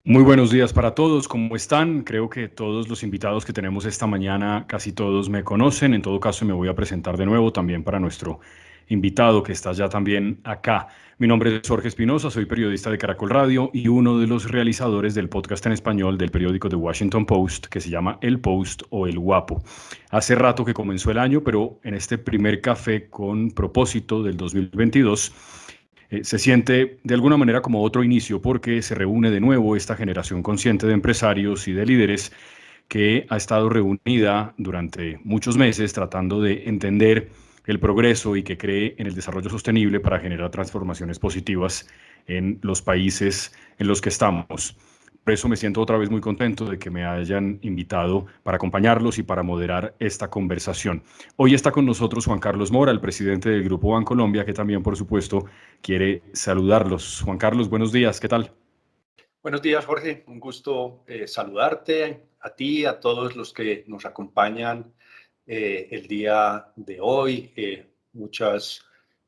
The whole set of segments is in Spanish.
Muy buenos días para todos, ¿cómo están? Creo que todos los invitados que tenemos esta mañana, casi todos me conocen. En todo caso, me voy a presentar de nuevo también para nuestro invitado que está ya también acá. Mi nombre es Jorge Espinosa, soy periodista de Caracol Radio y uno de los realizadores del podcast en español del periódico The Washington Post que se llama El Post o El Guapo. Hace rato que comenzó el año, pero en este primer café con propósito del 2022 se siente de alguna manera como otro inicio porque se reúne de nuevo esta generación consciente de empresarios y de líderes que ha estado reunida durante muchos meses tratando de entender el progreso y que cree en el desarrollo sostenible para generar transformaciones positivas en los países en los que estamos. Por eso me siento otra vez muy contento de que me hayan invitado para acompañarlos y para moderar esta conversación. Hoy está con nosotros Juan Carlos Mora, el presidente del Grupo Bancolombia, que también, por supuesto, quiere saludarlos. Juan Carlos, buenos días, ¿qué tal? Buenos días, Jorge. Un gusto saludarte a ti, a todos los que nos acompañan el día de hoy. Muchas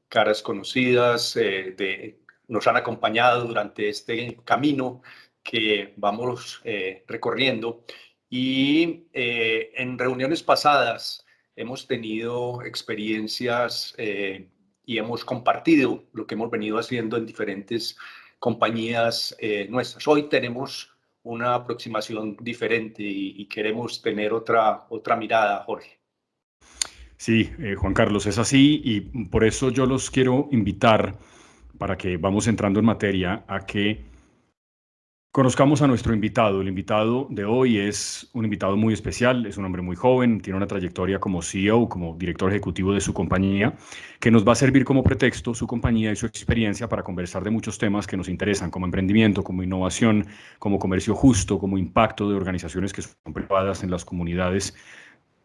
caras conocidas nos han acompañado durante este camino que vamos recorriendo. Y en reuniones pasadas hemos tenido experiencias y hemos compartido lo que hemos venido haciendo en diferentes compañías nuestras. Hoy tenemos una aproximación diferente y queremos tener otra mirada, Jorge. Sí, Juan Carlos, es así y por eso yo los quiero invitar para que vamos entrando en materia a que conozcamos a nuestro invitado. El invitado de hoy es un invitado muy especial, es un hombre muy joven, tiene una trayectoria como CEO, como director ejecutivo de su compañía, que nos va a servir como pretexto su compañía y su experiencia para conversar de muchos temas que nos interesan, como emprendimiento, como innovación, como comercio justo, como impacto de organizaciones que son privadas en las comunidades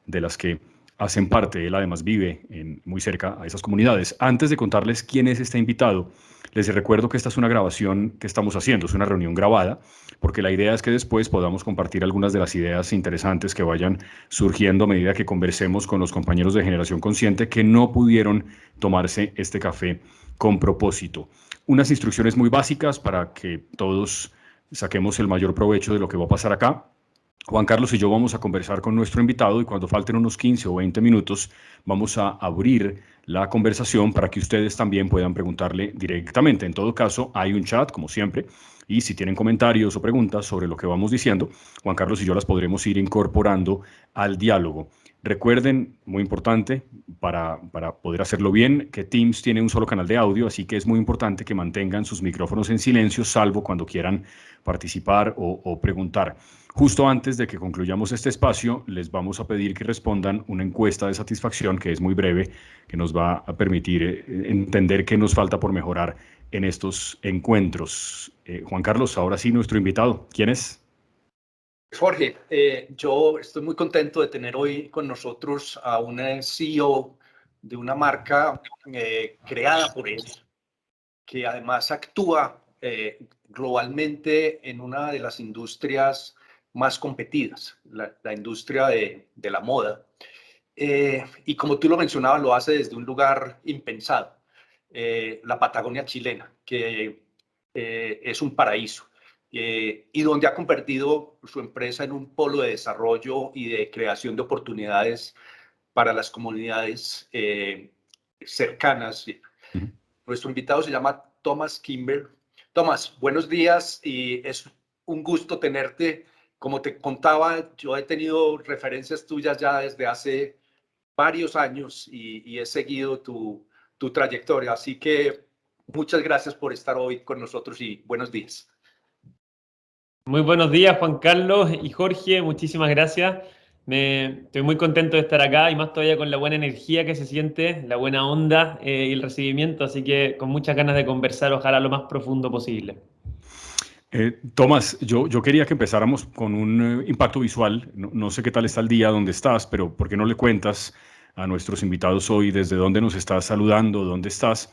de las que hacen parte. Él además vive muy cerca a esas comunidades. Antes de contarles quién es este invitado, les recuerdo que esta es una grabación que estamos haciendo, es una reunión grabada, porque la idea es que después podamos compartir algunas de las ideas interesantes que vayan surgiendo a medida que conversemos con los compañeros de Generación Consciente que no pudieron tomarse este café con propósito. Unas instrucciones muy básicas para que todos saquemos el mayor provecho de lo que va a pasar acá. Juan Carlos y yo vamos a conversar con nuestro invitado y cuando falten unos 15 o 20 minutos vamos a abrir la conversación para que ustedes también puedan preguntarle directamente. En todo caso, hay un chat, como siempre, y si tienen comentarios o preguntas sobre lo que vamos diciendo, Juan Carlos y yo las podremos ir incorporando al diálogo. Recuerden, muy importante, para poder hacerlo bien, que Teams tiene un solo canal de audio, así que es muy importante que mantengan sus micrófonos en silencio, salvo cuando quieran participar o preguntar. Justo antes de que concluyamos este espacio, les vamos a pedir que respondan una encuesta de satisfacción que es muy breve, que nos va a permitir entender qué nos falta por mejorar en estos encuentros. Juan Carlos, ahora sí, nuestro invitado. ¿Quién es? Jorge, yo estoy muy contento de tener hoy con nosotros a un CEO de una marca creada por él, que además actúa globalmente en una de las industrias más competidas, la industria de la moda. Y como tú lo mencionabas, lo hace desde un lugar impensado, la Patagonia chilena, que es un paraíso, y donde ha convertido su empresa en un polo de desarrollo y de creación de oportunidades para las comunidades cercanas. Ujú. Nuestro invitado se llama Thomas Kimber. Thomas, buenos días y es un gusto tenerte. Como te contaba, yo he tenido referencias tuyas ya desde hace varios años y he seguido tu trayectoria. Así que muchas gracias por estar hoy con nosotros y buenos días. Muy buenos días, Juan Carlos y Jorge, muchísimas gracias. Estoy muy contento de estar acá y más todavía con la buena energía que se siente, la buena onda y el recibimiento, así que con muchas ganas de conversar, ojalá lo más profundo posible. Tomás, yo quería que empezáramos con un impacto visual. No sé qué tal está el día, dónde estás, pero ¿por qué no le cuentas a nuestros invitados hoy desde dónde nos estás saludando, dónde estás?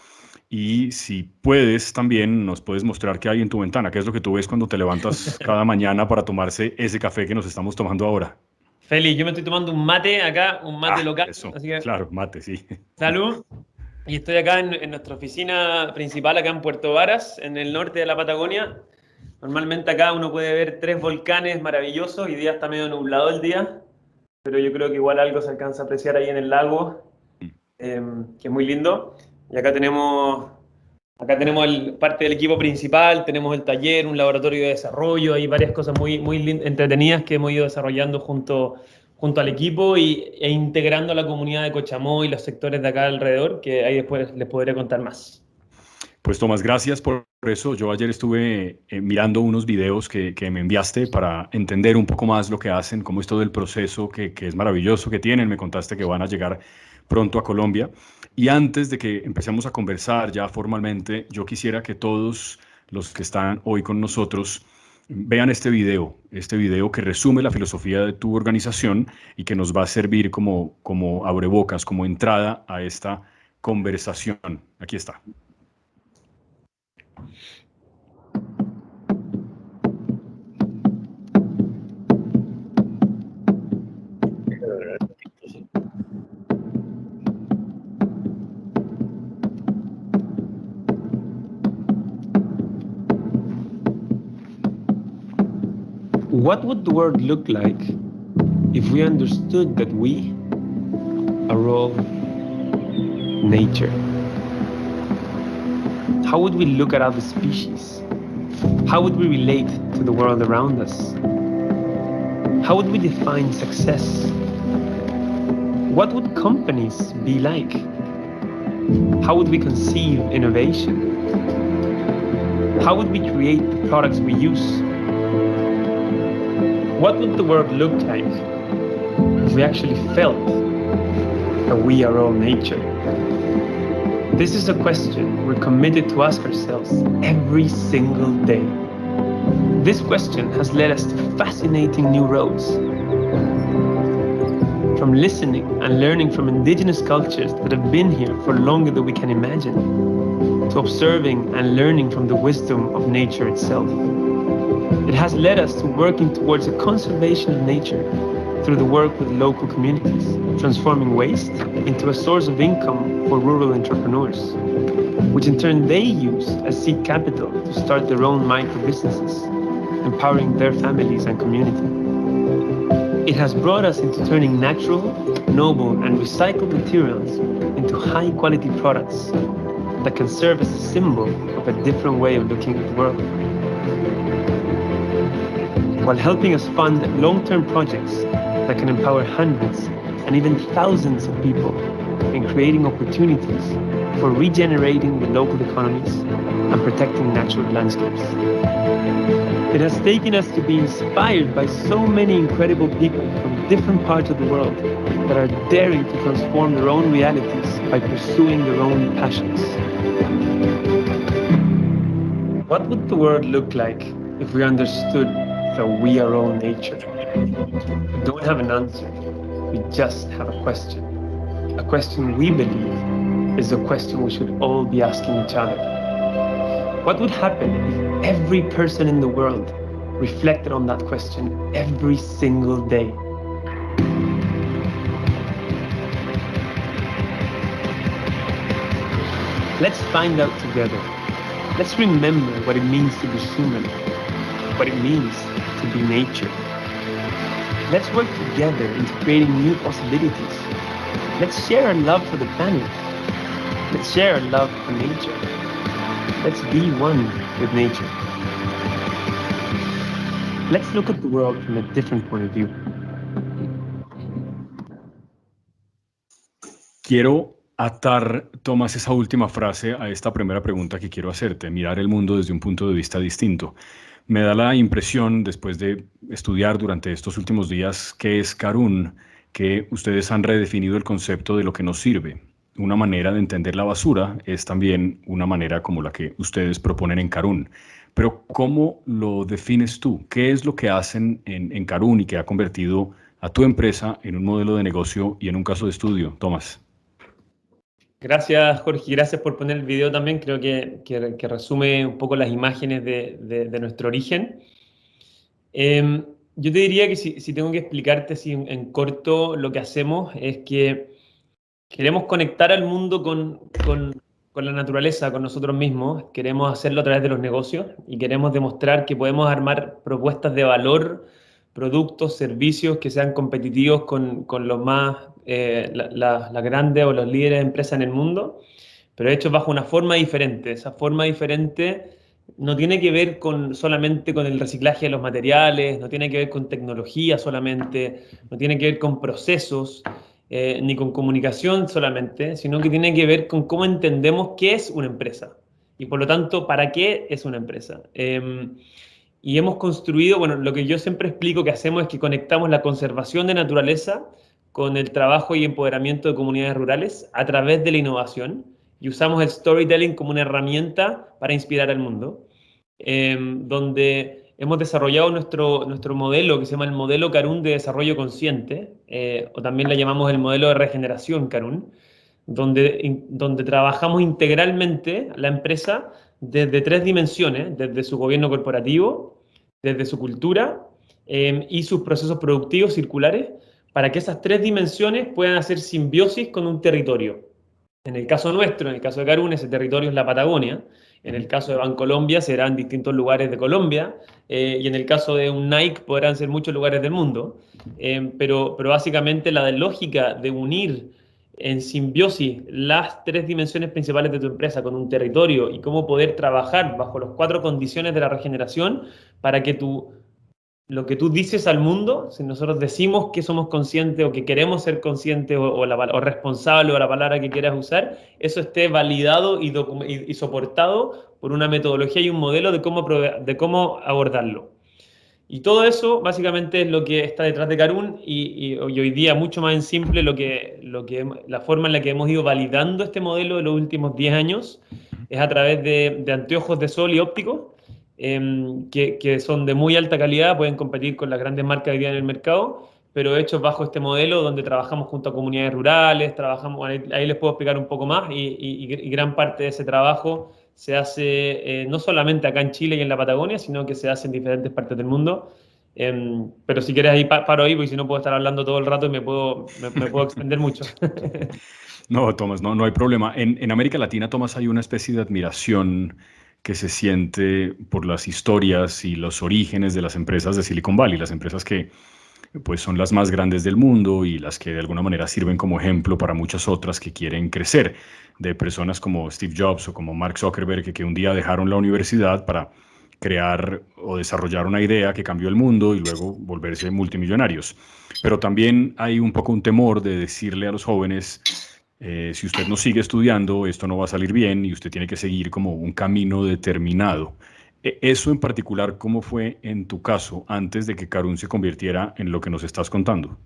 Y si puedes, también nos puedes mostrar qué hay en tu ventana, qué es lo que tú ves cuando te levantas cada mañana para tomarse ese café que nos estamos tomando ahora. Feliz, yo me estoy tomando un mate acá, un mate Ah, local, eso, así que claro, mate, sí. salud. Y estoy acá en nuestra oficina principal, acá en Puerto Varas, en el norte de la Patagonia. Normalmente acá uno puede ver 3 volcanes maravillosos, hoy día está medio nublado el día, pero yo creo que igual algo se alcanza a apreciar ahí en el lago, que es muy lindo. Y acá tenemos parte del equipo principal, tenemos el taller, un laboratorio de desarrollo, hay varias cosas muy, muy entretenidas que hemos ido desarrollando junto al equipo e integrando a la comunidad de Cochamó y los sectores de acá alrededor, que ahí después les podré contar más. Pues Tomás, gracias por eso. Yo ayer estuve mirando unos videos que me enviaste para entender un poco más lo que hacen, cómo es todo el proceso, que es maravilloso que tienen. Me contaste que van a llegar pronto a Colombia. Y antes de que empecemos a conversar ya formalmente, yo quisiera que todos los que están hoy con nosotros vean este video que resume la filosofía de tu organización y que nos va a servir como abrebocas, como entrada a esta conversación. Aquí está. What would the world look like if we understood that we are all nature? How would we look at other species? How would we relate to the world around us? How would we define success? What would companies be like? How would we conceive innovation? How would we create the products we use? What would the world look like if we actually felt that we are all nature? This is a question we're committed to ask ourselves every single day. This question has led us to fascinating new roads. From listening and learning from indigenous cultures that have been here for longer than we can imagine, to observing and learning from the wisdom of nature itself. It has led us to working towards a conservation of nature through the work with local communities, transforming waste into a source of income for rural entrepreneurs, which in turn they use as seed capital to start their own micro businesses, empowering their families and community. It has brought us into turning natural, noble, and recycled materials into high-quality products that can serve as a symbol of a different way of looking at the world, while helping us fund long-term projects that can empower hundreds and even thousands of people in creating opportunities for regenerating the local economies and protecting natural landscapes. It has taken us to be inspired by so many incredible people from different parts of the world that are daring to transform their own realities by pursuing their own passions. What would the world look like if we understood that we are all nature? We don't have an answer, we just have a question. A question we believe is a question we should all be asking each other. What would happen if every person in the world reflected on that question every single day? Let's find out together. Let's remember what it means to be human, what it means to be nature. Let's work together into creating new possibilities. Let's share our love for the planet. Let's share our love for nature. Let's be one with nature. Let's look at the world from a different point of view. Quiero atar, Tomás, esa última frase a esta primera pregunta que quiero hacerte, mirar el mundo desde un punto de vista distinto. Me da la impresión, después de estudiar durante estos últimos días qué es Karun, que ustedes han redefinido el concepto de lo que nos sirve. Una manera de entender la basura es también una manera como la que ustedes proponen en Karun. Pero ¿cómo lo defines tú? ¿Qué es lo que hacen en Karun y que ha convertido a tu empresa en un modelo de negocio y en un caso de estudio, Tomás? Gracias, Jorge, gracias por poner el video también. Creo que resume un poco las imágenes de nuestro origen. Yo te diría que si tengo que explicarte así en corto, lo que hacemos es que queremos conectar al mundo con la naturaleza, con nosotros mismos, queremos hacerlo a través de los negocios y queremos demostrar que podemos armar propuestas de valor, productos, servicios que sean competitivos con los más, las grandes o los líderes de empresas en el mundo, pero hechos bajo una forma diferente. Esa forma diferente no tiene que ver solamente con el reciclaje de los materiales, no tiene que ver con tecnología solamente, no tiene que ver con procesos, ni con comunicación solamente, sino que tiene que ver con cómo entendemos qué es una empresa y por lo tanto, para qué es una empresa. Y hemos construido, bueno, lo que yo siempre explico que hacemos es que conectamos la conservación de naturaleza con el trabajo y empoderamiento de comunidades rurales a través de la innovación y usamos el storytelling como una herramienta para inspirar al mundo, donde hemos desarrollado nuestro modelo que se llama el modelo Karun de desarrollo consciente, o también le llamamos el modelo de regeneración Karun, donde trabajamos integralmente la empresa desde 3 dimensiones, desde su gobierno corporativo, desde su cultura y sus procesos productivos circulares, para que esas 3 dimensiones puedan hacer simbiosis con un territorio. En el caso nuestro, en el caso de Karun, ese territorio es la Patagonia. En el caso de Bancolombia serán distintos lugares de Colombia, y en el caso de un Nike podrán ser muchos lugares del mundo. Pero básicamente la lógica de unir en simbiosis las 3 dimensiones principales de tu empresa con un territorio y cómo poder trabajar bajo las 4 condiciones de la regeneración para que lo que tú dices al mundo, si nosotros decimos que somos conscientes o que queremos ser conscientes o responsable o la palabra que quieras usar, eso esté validado y soportado por una metodología y un modelo de cómo abordarlo. Y todo eso básicamente es lo que está detrás de Karun y hoy día mucho más en simple la forma en la que hemos ido validando este modelo de los últimos 10 años es a través de anteojos de sol y ópticos, que son de muy alta calidad, pueden competir con las grandes marcas hoy día en el mercado, pero hechos bajo este modelo donde trabajamos junto a comunidades rurales, ahí les puedo explicar un poco más y gran parte de ese trabajo se hace no solamente acá en Chile y en la Patagonia, sino que se hace en diferentes partes del mundo. Pero si quieres ahí paro ahí, porque si no puedo estar hablando todo el rato y me puedo extender mucho. No, Tomás, no hay problema. En América Latina, Tomás, hay una especie de admiración que se siente por las historias y los orígenes de las empresas de Silicon Valley, las empresas que pues son las más grandes del mundo y las que de alguna manera sirven como ejemplo para muchas otras que quieren crecer, de personas como Steve Jobs o como Mark Zuckerberg que un día dejaron la universidad para crear o desarrollar una idea que cambió el mundo y luego volverse multimillonarios. Pero también hay un poco un temor de decirle a los jóvenes, si usted no sigue estudiando, esto no va a salir bien y usted tiene que seguir como un camino determinado. Eso en particular, ¿cómo fue en tu caso antes de que Karun se convirtiera en lo que nos estás contando?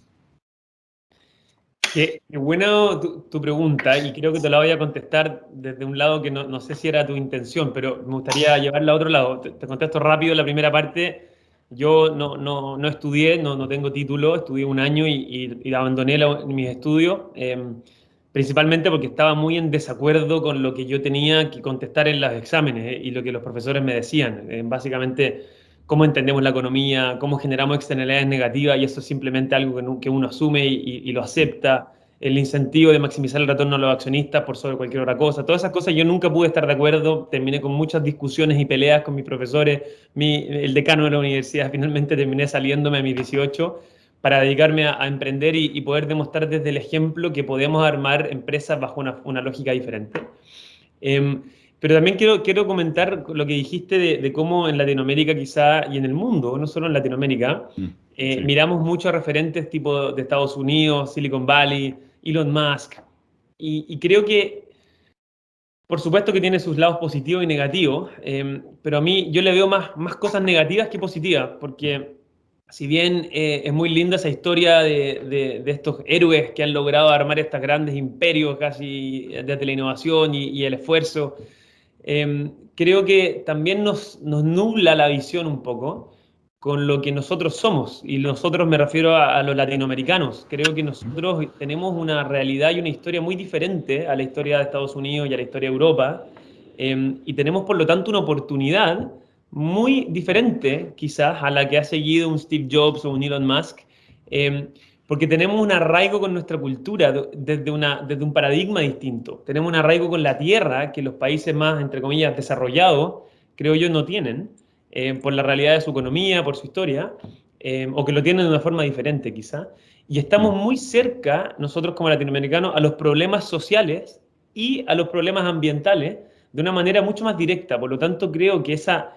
Qué buena tu pregunta y creo que te la voy a contestar desde un lado que no sé si era tu intención, pero me gustaría llevarla a otro lado. Te contesto rápido la primera parte. Yo no estudié, no tengo título, estudié un año y abandoné mis estudios, principalmente porque estaba muy en desacuerdo con lo que yo tenía que contestar en los exámenes, y lo que los profesores me decían. Básicamente, cómo entendemos la economía, cómo generamos externalidades negativas, y eso es simplemente algo que uno asume y lo acepta. El incentivo de maximizar el retorno a los accionistas por sobre cualquier otra cosa. Todas esas cosas yo nunca pude estar de acuerdo, terminé con muchas discusiones y peleas con mis profesores. El decano de la universidad, finalmente terminé saliéndome a mis 18 para dedicarme a emprender y poder demostrar desde el ejemplo que podemos armar empresas bajo una lógica diferente. Pero también quiero comentar lo que dijiste de cómo en Latinoamérica quizá, y en el mundo, no solo en Latinoamérica, Sí. miramos muchos referentes tipo de Estados Unidos, Silicon Valley, Elon Musk, y creo que por supuesto que tiene sus lados positivos y negativos, pero a mí yo le veo más cosas negativas que positivas, porque si bien es muy linda esa historia de estos héroes que han logrado armar estos grandes imperios casi desde la innovación y el esfuerzo, creo que también nos nubla la visión un poco con lo que nosotros somos. Y nosotros me refiero a los latinoamericanos. Creo que nosotros tenemos una realidad y una historia muy diferente a la historia de Estados Unidos y a la historia de Europa. Y tenemos, por lo tanto, una oportunidad muy diferente, quizás, a la que ha seguido un Steve Jobs o un Elon Musk. porque tenemos un arraigo con nuestra cultura desde un paradigma distinto. Tenemos un arraigo con la tierra que los países más, entre comillas, desarrollados, creo yo, no tienen, por la realidad de su economía, por su historia, o que lo tienen de una forma diferente quizá. Y estamos muy cerca, nosotros como latinoamericanos, a los problemas sociales y a los problemas ambientales de una manera mucho más directa. Por lo tanto, creo que esa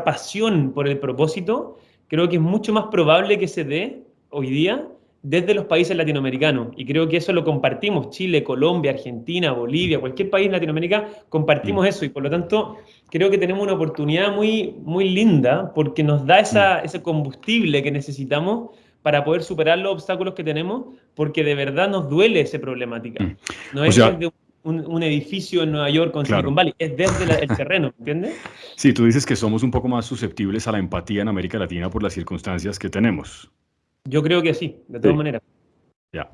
pasión por el propósito, creo que es mucho más probable que se dé hoy día desde los países latinoamericanos. Y creo que eso lo compartimos. Chile, Colombia, Argentina, Bolivia, cualquier país en Latinoamérica, compartimos eso. Y por lo tanto, creo que tenemos una oportunidad muy, muy linda porque nos da ese combustible que necesitamos para poder superar los obstáculos que tenemos, porque de verdad nos duele esa problemática. No es desde un edificio en Nueva York con Silicon Valley, es desde el terreno, ¿entiendes? Sí, tú dices que somos un poco más susceptibles a la empatía en América Latina por las circunstancias que tenemos. Yo creo que sí, de todas maneras. Ya.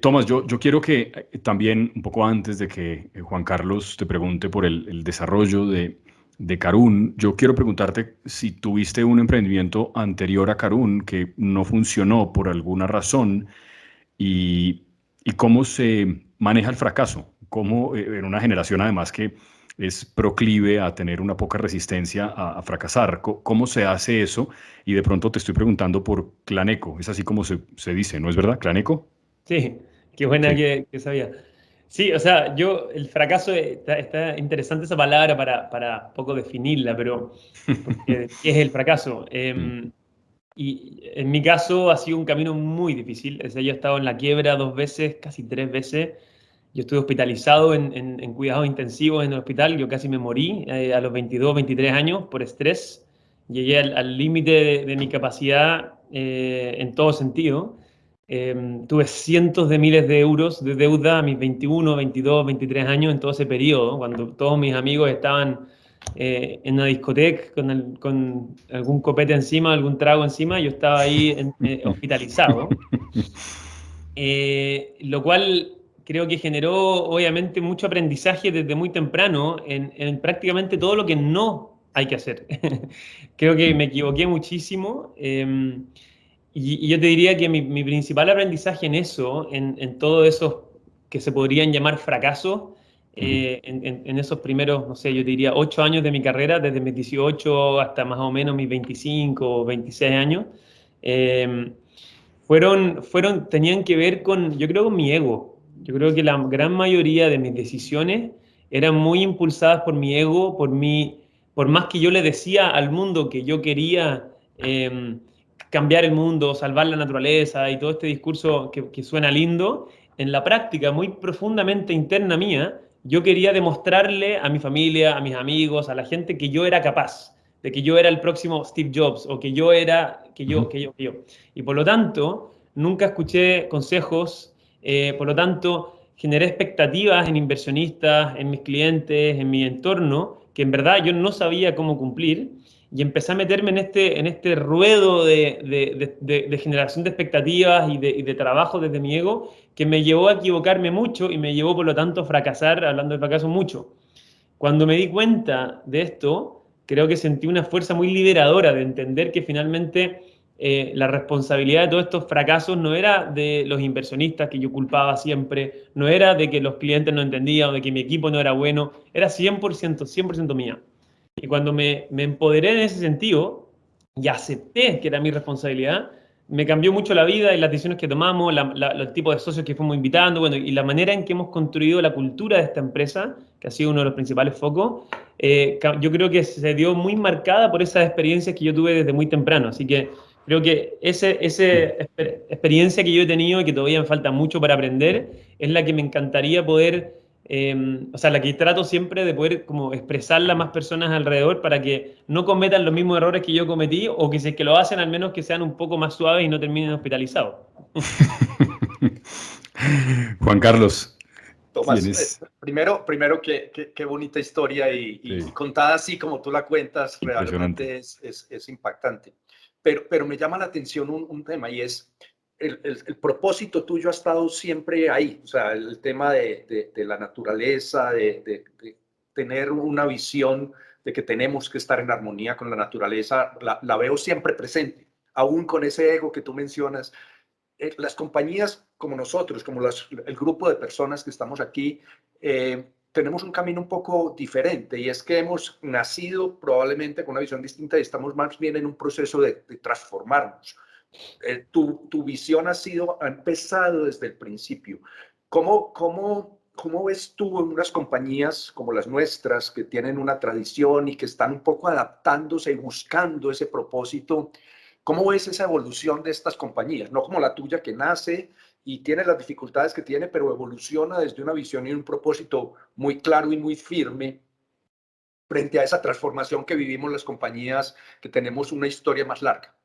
Tomás, yo quiero que también, un poco antes de que Juan Carlos te pregunte por el desarrollo de Karun, yo quiero preguntarte si tuviste un emprendimiento anterior a Karun que no funcionó por alguna razón y cómo se maneja el fracaso, cómo en una generación además que es proclive a tener una poca resistencia a fracasar, ¿cómo se hace eso? Y de pronto te estoy preguntando por Claneco, es así como se dice, ¿no es verdad, Claneco? Sí, qué buena que sabía. Sí, o sea, el fracaso, está interesante esa palabra para poco definirla, pero ¿qué es el fracaso? Y en mi caso ha sido un camino muy difícil. O sea, yo he estado en la quiebra 2 veces, casi 3 veces. Yo estuve hospitalizado en cuidados intensivos en el hospital. Yo casi me morí a los 22, 23 años por estrés. Llegué al límite de mi capacidad en todo sentido. Tuve cientos de miles de euros de deuda a mis 21, 22, 23 años en todo ese periodo, cuando todos mis amigos estaban en una discoteca con algún copete encima, algún trago encima. Yo estaba ahí hospitalizado. Lo cual creo que generó obviamente mucho aprendizaje desde muy temprano en prácticamente todo lo que no hay que hacer. Creo que me equivoqué muchísimo y yo te diría que mi principal aprendizaje en eso, en todo eso que se podrían llamar fracasos, en esos primeros, no sé, yo te diría 8 años de mi carrera, desde mis 18 hasta más o menos mis 25 o 26 años, tenían que ver yo creo, con mi ego. Yo creo que la gran mayoría de mis decisiones eran muy impulsadas por mi ego, por más que yo le decía al mundo que yo quería cambiar el mundo, salvar la naturaleza y todo este discurso que suena lindo, en la práctica, muy profundamente interna mía, yo quería demostrarle a mi familia, a mis amigos, a la gente que yo era capaz, de que yo era el próximo Steve Jobs o que yo era, que yo. Y por lo tanto, nunca escuché consejos, por lo tanto, generé expectativas en inversionistas, en mis clientes, en mi entorno, que en verdad yo no sabía cómo cumplir, y empecé a meterme en este ruedo de generación de expectativas y de trabajo desde mi ego, que me llevó a equivocarme mucho y me llevó, por lo tanto, a fracasar, hablando de fracaso, mucho. Cuando me di cuenta de esto, creo que sentí una fuerza muy liberadora de entender que finalmente la responsabilidad de todos estos fracasos no era de los inversionistas que yo culpaba siempre, no era de que los clientes no entendían o de que mi equipo no era bueno, era 100% mía. Y cuando me empoderé en ese sentido y acepté que era mi responsabilidad, me cambió mucho la vida y las decisiones que tomamos, el tipo de socios que fuimos invitando, bueno, y la manera en que hemos construido la cultura de esta empresa, que ha sido uno de los principales focos, yo creo que se dio muy marcada por esas experiencias que yo tuve desde muy temprano. Así que creo que esa experiencia que yo he tenido y que todavía me falta mucho para aprender, es la que me encantaría poder, o sea, la que trato siempre de poder como expresarla a más personas alrededor para que no cometan los mismos errores que yo cometí, o que si es que lo hacen, al menos que sean un poco más suaves y no terminen hospitalizados. Juan Carlos, Tomás, primero qué bonita historia y contada así como tú la cuentas, realmente es impactante. Pero me llama la atención un tema, y es el propósito tuyo ha estado siempre ahí. O sea, el tema de la naturaleza, de tener una visión de que tenemos que estar en armonía con la naturaleza, la veo siempre presente. aún con ese ego que tú mencionas, las compañías como nosotros, como el grupo de personas que estamos aquí, tenemos un camino un poco diferente, y es que hemos nacido probablemente con una visión distinta y estamos más bien en un proceso de transformarnos. Tu visión ha empezado desde el principio. ¿Cómo ves tú en unas compañías como las nuestras, que tienen una tradición y que están un poco adaptándose y buscando ese propósito? ¿Cómo ves esa evolución de estas compañías? No como la tuya, que nace y tiene las dificultades que tiene, pero evoluciona desde una visión y un propósito muy claro y muy firme frente a esa transformación que vivimos las compañías que tenemos una historia más larga.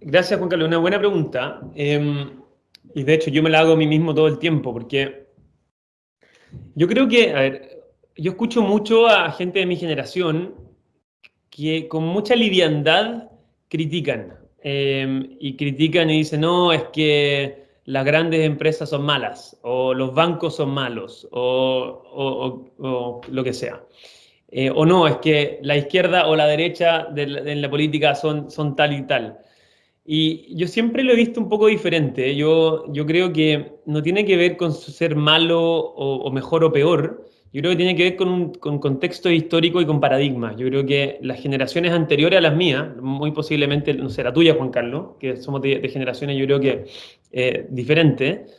Gracias, Juan Carlos. Una buena pregunta. Y de hecho yo me la hago a mí mismo todo el tiempo, porque yo creo que, a ver, yo escucho mucho a gente de mi generación que con mucha liviandad critican. Y critican y dicen, no, es que las grandes empresas son malas, o los bancos son malos, o lo que sea. O no, es que la izquierda o la derecha en la política son tal y tal. Y yo siempre lo he visto un poco diferente. Yo creo que no tiene que ver con ser malo o mejor o peor. Yo creo que tiene que ver con contexto histórico y con paradigmas. Yo creo que las generaciones anteriores a las mías, muy posiblemente, no sé, la tuya, Juan Carlos, que somos de generaciones, yo creo que diferentes,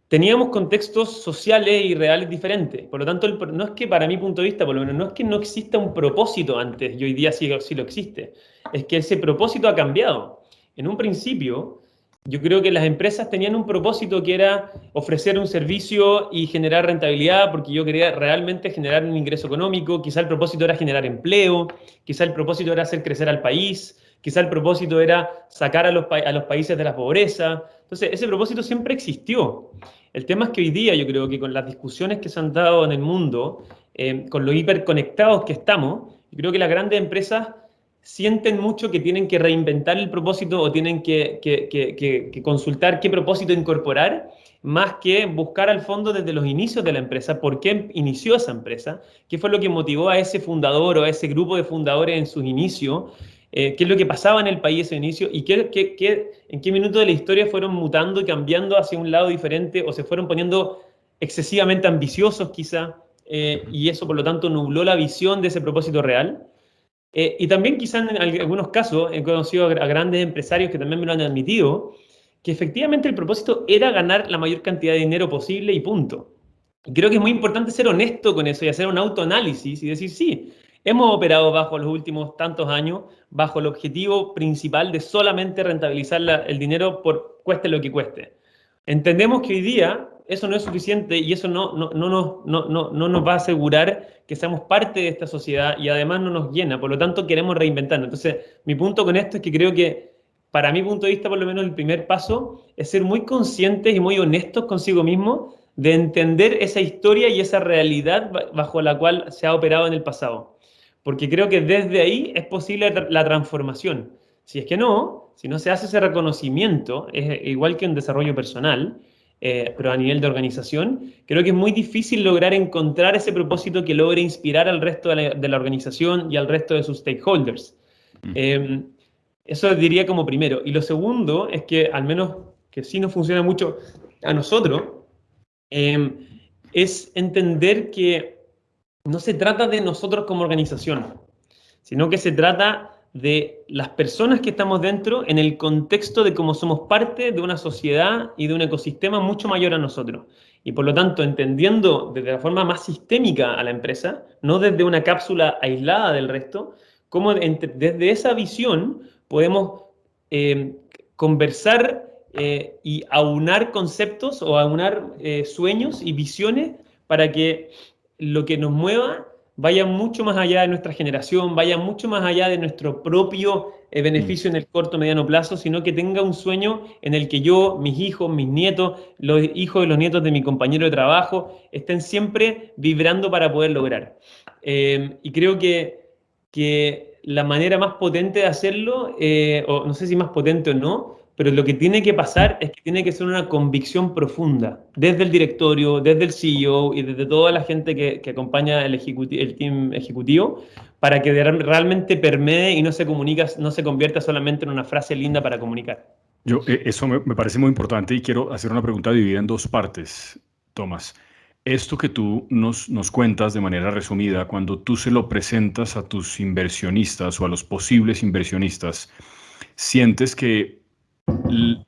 teníamos contextos sociales y reales diferentes. Por lo tanto, no es que, para mi punto de vista, por lo menos, no es que no exista un propósito antes y hoy día sí lo existe. Es que ese propósito ha cambiado. En un principio, yo creo que las empresas tenían un propósito que era ofrecer un servicio y generar rentabilidad, porque yo quería realmente generar un ingreso económico. Quizá el propósito era generar empleo, quizá el propósito era hacer crecer al país, quizá el propósito era sacar a los países de la pobreza. Entonces, ese propósito siempre existió. El tema es que hoy día yo creo que con las discusiones que se han dado en el mundo, con lo hiperconectados que estamos, yo creo que las grandes empresas sienten mucho que tienen que reinventar el propósito o tienen que consultar qué propósito incorporar, más que buscar al fondo desde los inicios de la empresa, por qué inició esa empresa, qué fue lo que motivó a ese fundador o a ese grupo de fundadores en sus inicios, qué es lo que pasaba en el país ese inicio y en qué minuto de la historia fueron mutando y cambiando hacia un lado diferente o se fueron poniendo excesivamente ambiciosos quizá, y eso por lo tanto nubló la visión de ese propósito real. Y también quizá en algunos casos he conocido a grandes empresarios que también me lo han admitido, que efectivamente el propósito era ganar la mayor cantidad de dinero posible y punto. Y creo que es muy importante ser honesto con eso y hacer un autoanálisis y decir, sí, hemos operado bajo los últimos tantos años, bajo el objetivo principal de solamente rentabilizar el dinero por cueste lo que cueste. Entendemos que hoy día eso no es suficiente y eso no nos va a asegurar que seamos parte de esta sociedad y además no nos llena, por lo tanto queremos reinventarnos. Entonces, mi punto con esto es que creo que, para mi punto de vista, por lo menos el primer paso es ser muy conscientes y muy honestos consigo mismo de entender esa historia y esa realidad bajo la cual se ha operado en el pasado. Porque creo que desde ahí es posible la transformación. Si es que no, si no se hace ese reconocimiento, es igual que en desarrollo personal, pero a nivel de organización, creo que es muy difícil lograr encontrar ese propósito que logre inspirar al resto de la organización y al resto de sus stakeholders. Eso diría como primero. Y lo segundo es que, al menos que sí nos funciona mucho a nosotros, es entender que no se trata de nosotros como organización, sino que se trata de las personas que estamos dentro en el contexto de cómo somos parte de una sociedad y de un ecosistema mucho mayor a nosotros. Y por lo tanto, entendiendo desde la forma más sistémica a la empresa, no desde una cápsula aislada del resto, cómo desde esa visión podemos conversar y aunar conceptos o aunar sueños y visiones para que lo que nos mueva vaya mucho más allá de nuestra generación, vaya mucho más allá de nuestro propio beneficio en el corto o mediano plazo, sino que tenga un sueño en el que yo, mis hijos, mis nietos, los hijos y los nietos de mi compañero de trabajo estén siempre vibrando para poder lograr. Y creo que la manera más potente de hacerlo, o no sé si más potente o no, pero lo que tiene que pasar es que tiene que ser una convicción profunda, desde el directorio, desde el CEO y desde toda la gente que acompaña el team ejecutivo, para que realmente permee y no se convierta solamente en una frase linda para comunicar. Eso me parece muy importante y quiero hacer una pregunta dividida en dos partes, Tomás. Esto que tú nos cuentas de manera resumida, cuando tú se lo presentas a tus inversionistas o a los posibles inversionistas, ¿sientes que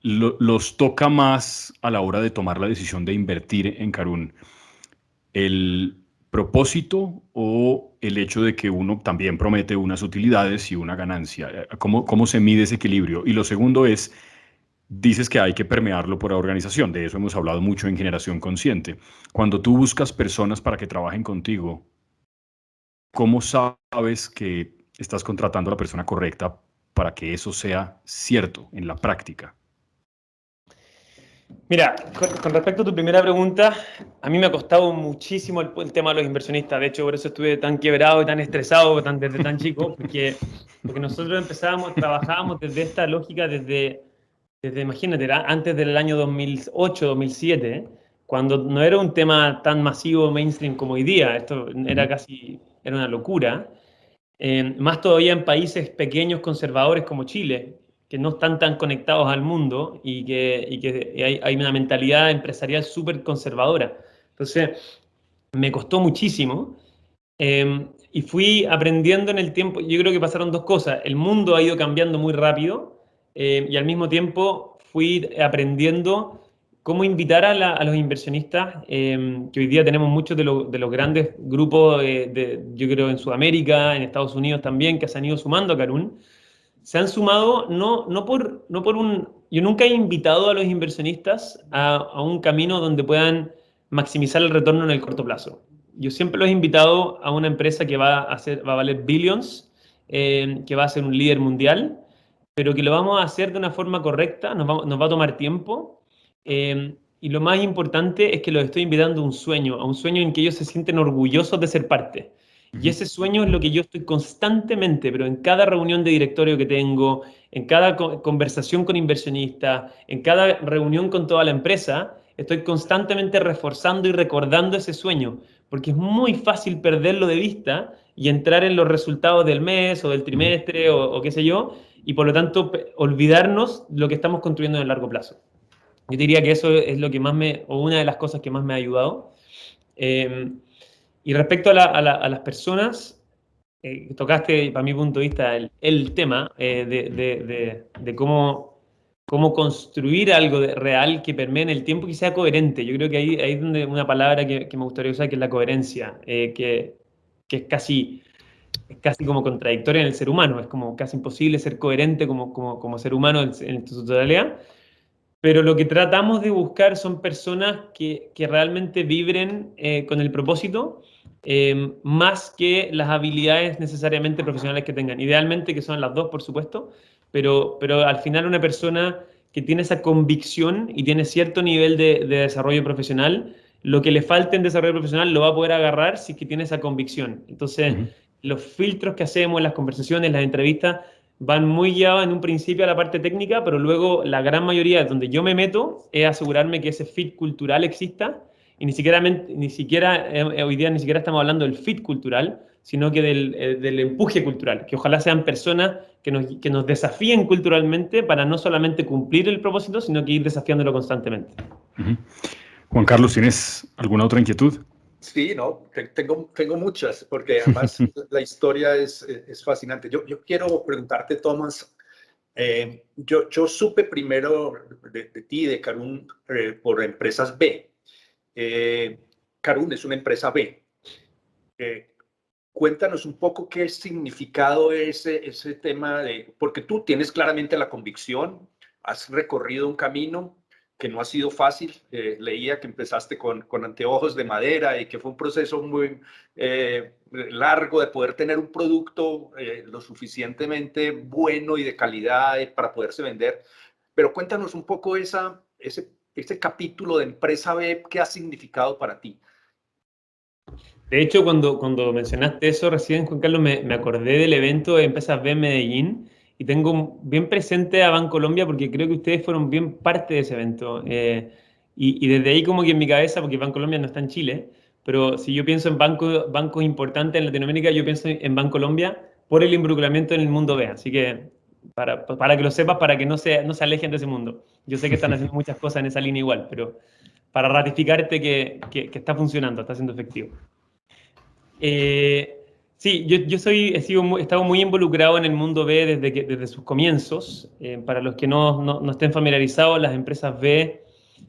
los toca más a la hora de tomar la decisión de invertir en Karun el propósito o el hecho de que uno también promete unas utilidades y una ganancia? ¿Cómo se mide ese equilibrio? Y lo segundo es, dices que hay que permearlo por la organización, de eso hemos hablado mucho en Generación Consciente. Cuando tú buscas personas para que trabajen contigo, ¿cómo sabes que estás contratando a la persona correcta para que eso sea cierto en la práctica? Mira, con respecto a tu primera pregunta, a mí me ha costado muchísimo el tema de los inversionistas. De hecho, por eso estuve tan quebrado y tan estresado desde tan chico, porque nosotros trabajábamos desde esta lógica desde imagínate, antes del año 2008, 2007, cuando no era un tema tan masivo mainstream como hoy día. Esto era una locura. Más todavía en países pequeños conservadores como Chile, que no están tan conectados al mundo y que hay una mentalidad empresarial súper conservadora. Entonces, me costó muchísimo y fui aprendiendo en el tiempo. Yo creo que pasaron dos cosas. El mundo ha ido cambiando muy rápido y al mismo tiempo fui aprendiendo cómo invitar a los inversionistas, que hoy día tenemos muchos de los grandes grupos, yo creo en Sudamérica, en Estados Unidos también, que se han ido sumando a Karun. Se han sumado no por un... Yo nunca he invitado a los inversionistas a un camino donde puedan maximizar el retorno en el corto plazo. Yo siempre los he invitado a una empresa que va a valer billions, que va a ser un líder mundial, pero que lo vamos a hacer de una forma correcta, nos va a tomar tiempo. Y lo más importante es que los estoy invitando a un sueño en que ellos se sienten orgullosos de ser parte. Y ese sueño es lo que yo estoy constantemente, pero en cada reunión de directorio que tengo, en cada conversación con inversionistas, en cada reunión con toda la empresa, estoy constantemente reforzando y recordando ese sueño, porque es muy fácil perderlo de vista y entrar en los resultados del mes o del trimestre o qué sé yo, y por lo tanto olvidarnos lo que estamos construyendo en el largo plazo. Yo diría que eso es lo que o una de las cosas que más me ha ayudado. Y respecto a las personas, tocaste, para mi punto de vista, el tema de cómo construir algo real que permee en el tiempo y que sea coherente. Yo creo que ahí es donde una palabra que me gustaría usar, que es la coherencia, que es casi como contradictoria en el ser humano. Es como casi imposible ser coherente como ser humano en su totalidad. Pero lo que tratamos de buscar son personas que realmente vibren con el propósito, más que las habilidades necesariamente profesionales que tengan. Idealmente que son las dos, por supuesto, pero al final una persona que tiene esa convicción y tiene cierto nivel de desarrollo profesional, lo que le falte en desarrollo profesional lo va a poder agarrar si es que tiene esa convicción. Entonces, los filtros que hacemos, las conversaciones, las entrevistas, van muy guiados en un principio a la parte técnica, pero luego la gran mayoría donde yo me meto es asegurarme que ese fit cultural exista, y ni siquiera hoy día ni siquiera estamos hablando del fit cultural, sino que del empuje cultural, que ojalá sean personas que nos desafíen culturalmente para no solamente cumplir el propósito, sino que ir desafiándolo constantemente. Juan Carlos, ¿tienes alguna otra inquietud? Sí, no, tengo muchas, porque además la historia es fascinante. Yo quiero preguntarte, Tomás, yo supe primero de ti, de Karun, por empresas B. Karun es una empresa B. Cuéntanos un poco qué significado ese tema porque tú tienes claramente la convicción, has recorrido un camino que no ha sido fácil. Leía que empezaste con anteojos de madera y que fue un proceso muy largo de poder tener un producto lo suficientemente bueno y de calidad para poderse vender. Pero cuéntanos un poco ese capítulo de empresa B, ¿qué ha significado para ti? De hecho, cuando mencionaste eso recién, Juan Carlos, me acordé del evento de Empresas B en Medellín y tengo bien presente a Bancolombia porque creo que ustedes fueron bien parte de ese evento. Y desde ahí como que en mi cabeza, porque Bancolombia no está en Chile, pero si yo pienso en bancos importantes en Latinoamérica, yo pienso en Bancolombia por el involucramiento en el mundo B. Así que para que lo sepas, para que no se alejen de ese mundo. Yo sé que están haciendo muchas cosas en esa línea igual, pero para ratificarte que está funcionando, está siendo efectivo. Sí, yo he estado muy involucrado en el mundo B desde sus comienzos. Para los que no estén familiarizados, las empresas B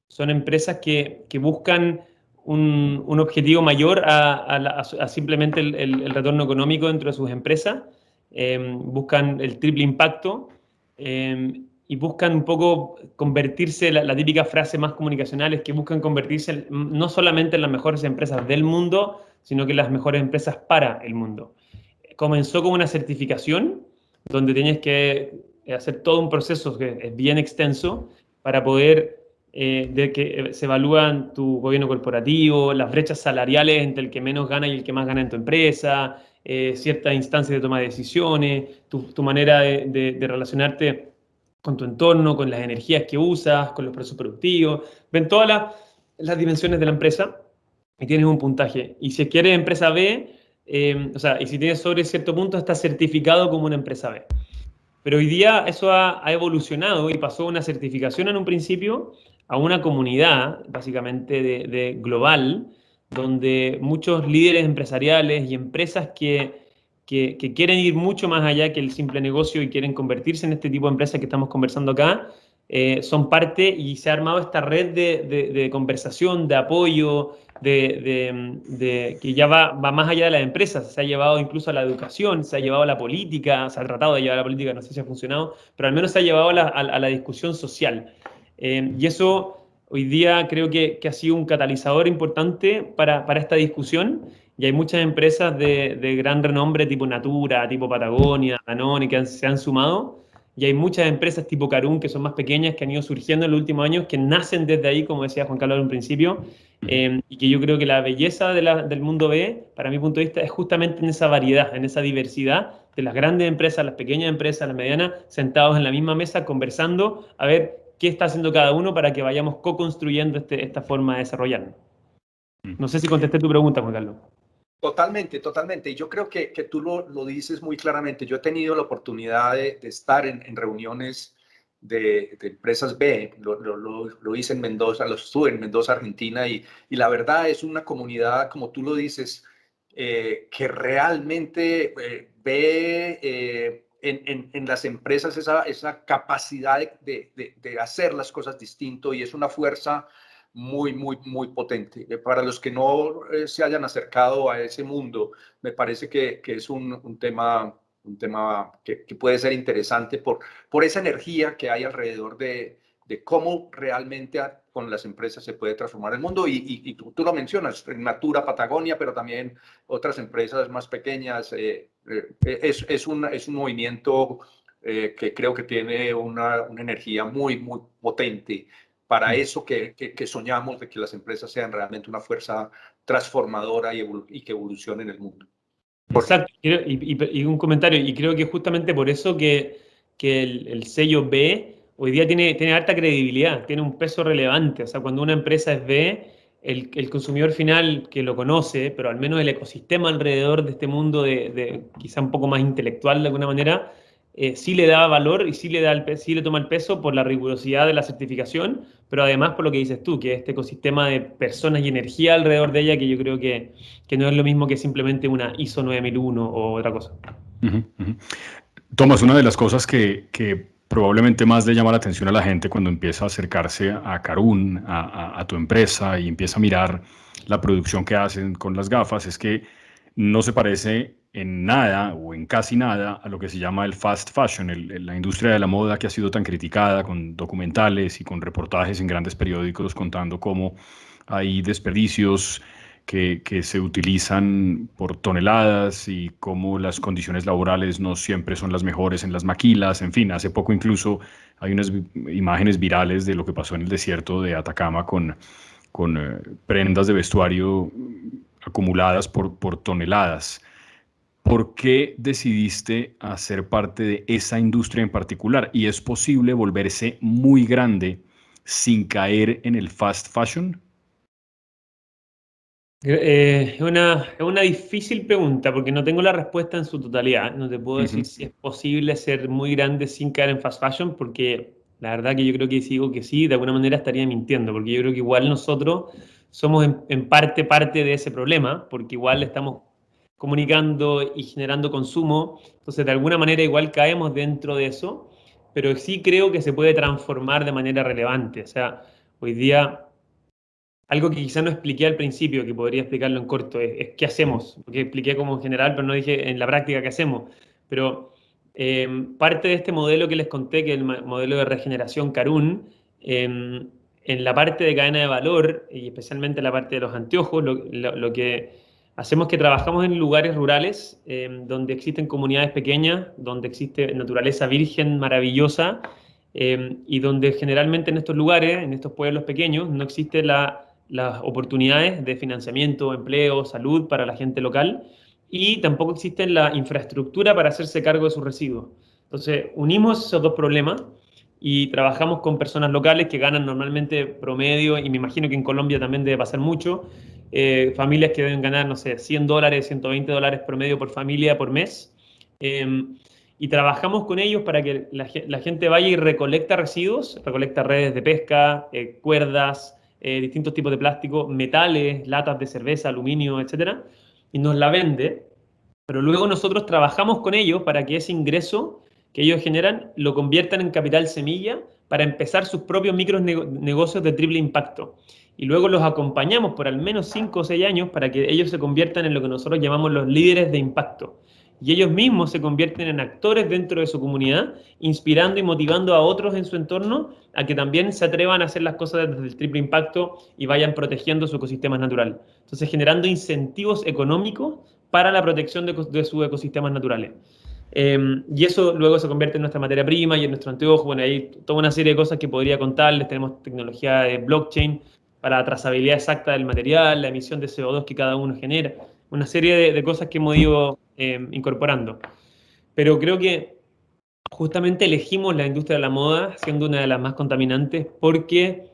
son empresas que buscan un objetivo mayor a simplemente el retorno económico dentro de sus empresas. Buscan el triple impacto y buscan un poco convertirse, la típica frase más comunicacional es que buscan convertirse no solamente en las mejores empresas del mundo, sino que las mejores empresas para el mundo. Comenzó con una certificación donde tienes que hacer todo un proceso que es bien extenso para poder de que se evalúan tu gobierno corporativo, las brechas salariales entre el que menos gana y el que más gana en tu empresa, ciertas instancias de toma de decisiones, tu manera de relacionarte con tu entorno, con las energías que usas, con los procesos productivos. Ven todas las dimensiones de la empresa y tienes un puntaje. Y si quieres empresa B, o sea, y si tienes sobre cierto punto, estás certificado como una empresa B. Pero hoy día eso ha evolucionado y pasó una certificación en un principio a una comunidad, básicamente de global, donde muchos líderes empresariales y empresas que quieren ir mucho más allá que el simple negocio y quieren convertirse en este tipo de empresas que estamos conversando acá, son parte y se ha armado esta red de conversación, de apoyo, que ya va más allá de las empresas, se ha llevado incluso a la educación, se ha llevado a la política, se ha tratado de llevar a la política, no sé si ha funcionado, pero al menos se ha llevado a la discusión social. Y eso hoy día creo que ha sido un catalizador importante para esta discusión. Y hay muchas empresas de gran renombre, tipo Natura, tipo Patagonia, Danone, que se han sumado. Y hay muchas empresas tipo Carum, que son más pequeñas, que han ido surgiendo en los últimos años, que nacen desde ahí, como decía Juan Carlos en un principio, y que yo creo que la belleza del mundo B, para mi punto de vista, es justamente en esa variedad, en esa diversidad de las grandes empresas, las pequeñas empresas, las medianas, sentados en la misma mesa, conversando, a ver qué está haciendo cada uno para que vayamos co-construyendo esta forma de desarrollarnos. No sé si contesté tu pregunta, Juan Carlos. Totalmente, totalmente. Y yo creo que tú lo dices muy claramente. Yo he tenido la oportunidad de estar en reuniones de empresas B. Lo hice en Mendoza, lo estuve en Mendoza, Argentina, y la verdad es una comunidad, como tú lo dices, que realmente ve en las empresas esa capacidad de hacer las cosas distinto, y es una fuerza muy, muy, muy potente. Para los que no se hayan acercado a ese mundo, me parece que es un tema que puede ser interesante por esa energía que hay alrededor de cómo realmente con las empresas se puede transformar el mundo. Y tú lo mencionas, Natura, Patagonia, pero también otras empresas más pequeñas. Es un movimiento que creo que tiene una energía muy, muy potente para eso que soñamos de que las empresas sean realmente una fuerza transformadora y que evolucione en el mundo. Exacto, y un comentario, y creo que justamente por eso que el sello B hoy día tiene alta credibilidad, tiene un peso relevante. O sea, cuando una empresa es B, el consumidor final que lo conoce, pero al menos el ecosistema alrededor de este mundo de quizá un poco más intelectual de alguna manera, sí le da valor y sí le toma el peso por la rigurosidad de la certificación, pero además por lo que dices tú, que este ecosistema de personas y energía alrededor de ella, que yo creo que no es lo mismo que simplemente una ISO 9001 o otra cosa. Tomás, una de las cosas que probablemente más le llama la atención a la gente cuando empieza a acercarse a Carum, a tu empresa, y empieza a mirar la producción que hacen con las gafas, es que no se parece en nada o en casi nada a lo que se llama el fast fashion, la industria de la moda que ha sido tan criticada, con documentales y con reportajes en grandes periódicos contando cómo hay desperdicios que se utilizan por toneladas y cómo las condiciones laborales no siempre son las mejores en las maquilas. En fin, hace poco incluso hay unas imágenes virales de lo que pasó en el desierto de Atacama con prendas de vestuario acumuladas por toneladas. ¿Por qué decidiste hacer parte de esa industria en particular? ¿Y es posible volverse muy grande sin caer en el fast fashion? Es una difícil pregunta porque no tengo la respuesta en su totalidad. No te puedo decir si es posible ser muy grande sin caer en fast fashion, porque la verdad que yo creo que si digo que sí, de alguna manera estaría mintiendo, porque yo creo que igual nosotros somos en parte de ese problema, porque igual estamos comunicando y generando consumo, entonces de alguna manera igual caemos dentro de eso, pero sí creo que se puede transformar de manera relevante. O sea, hoy día... Algo que quizá no expliqué al principio, que podría explicarlo en corto, es qué hacemos. Porque expliqué como en general, pero no dije en la práctica qué hacemos. Pero parte de este modelo que les conté, que es el modelo de regeneración Karun, en la parte de cadena de valor, y especialmente en la parte de los anteojos, lo que hacemos es que trabajamos en lugares rurales, donde existen comunidades pequeñas, donde existe naturaleza virgen maravillosa, y donde generalmente en estos lugares, en estos pueblos pequeños, no existe las oportunidades de financiamiento, empleo, salud para la gente local y tampoco existe la infraestructura para hacerse cargo de sus residuos. Entonces, unimos esos dos problemas y trabajamos con personas locales que ganan normalmente promedio, y me imagino que en Colombia también debe pasar mucho, familias que deben ganar, no sé, $100, $120 promedio por familia por mes. Y trabajamos con ellos para que la gente vaya y recolecta residuos, recolecta redes de pesca, cuerdas, distintos tipos de plástico, metales, latas de cerveza, aluminio, etcétera, y nos la vende. Pero luego nosotros trabajamos con ellos para que ese ingreso que ellos generan lo conviertan en capital semilla para empezar sus propios negocios de triple impacto. Y luego los acompañamos por al menos 5 o 6 años para que ellos se conviertan en lo que nosotros llamamos los líderes de impacto. Y ellos mismos se convierten en actores dentro de su comunidad, inspirando y motivando a otros en su entorno a que también se atrevan a hacer las cosas desde el triple impacto y vayan protegiendo su ecosistema natural. Entonces, generando incentivos económicos para la protección de sus ecosistemas naturales. Y eso luego se convierte en nuestra materia prima y en nuestro anteojo. Bueno, hay toda una serie de cosas que podría contarles. Tenemos tecnología de blockchain para la trazabilidad exacta del material, la emisión de CO2 que cada uno genera, una serie de cosas que hemos ido incorporando. Pero creo que justamente elegimos la industria de la moda siendo una de las más contaminantes porque,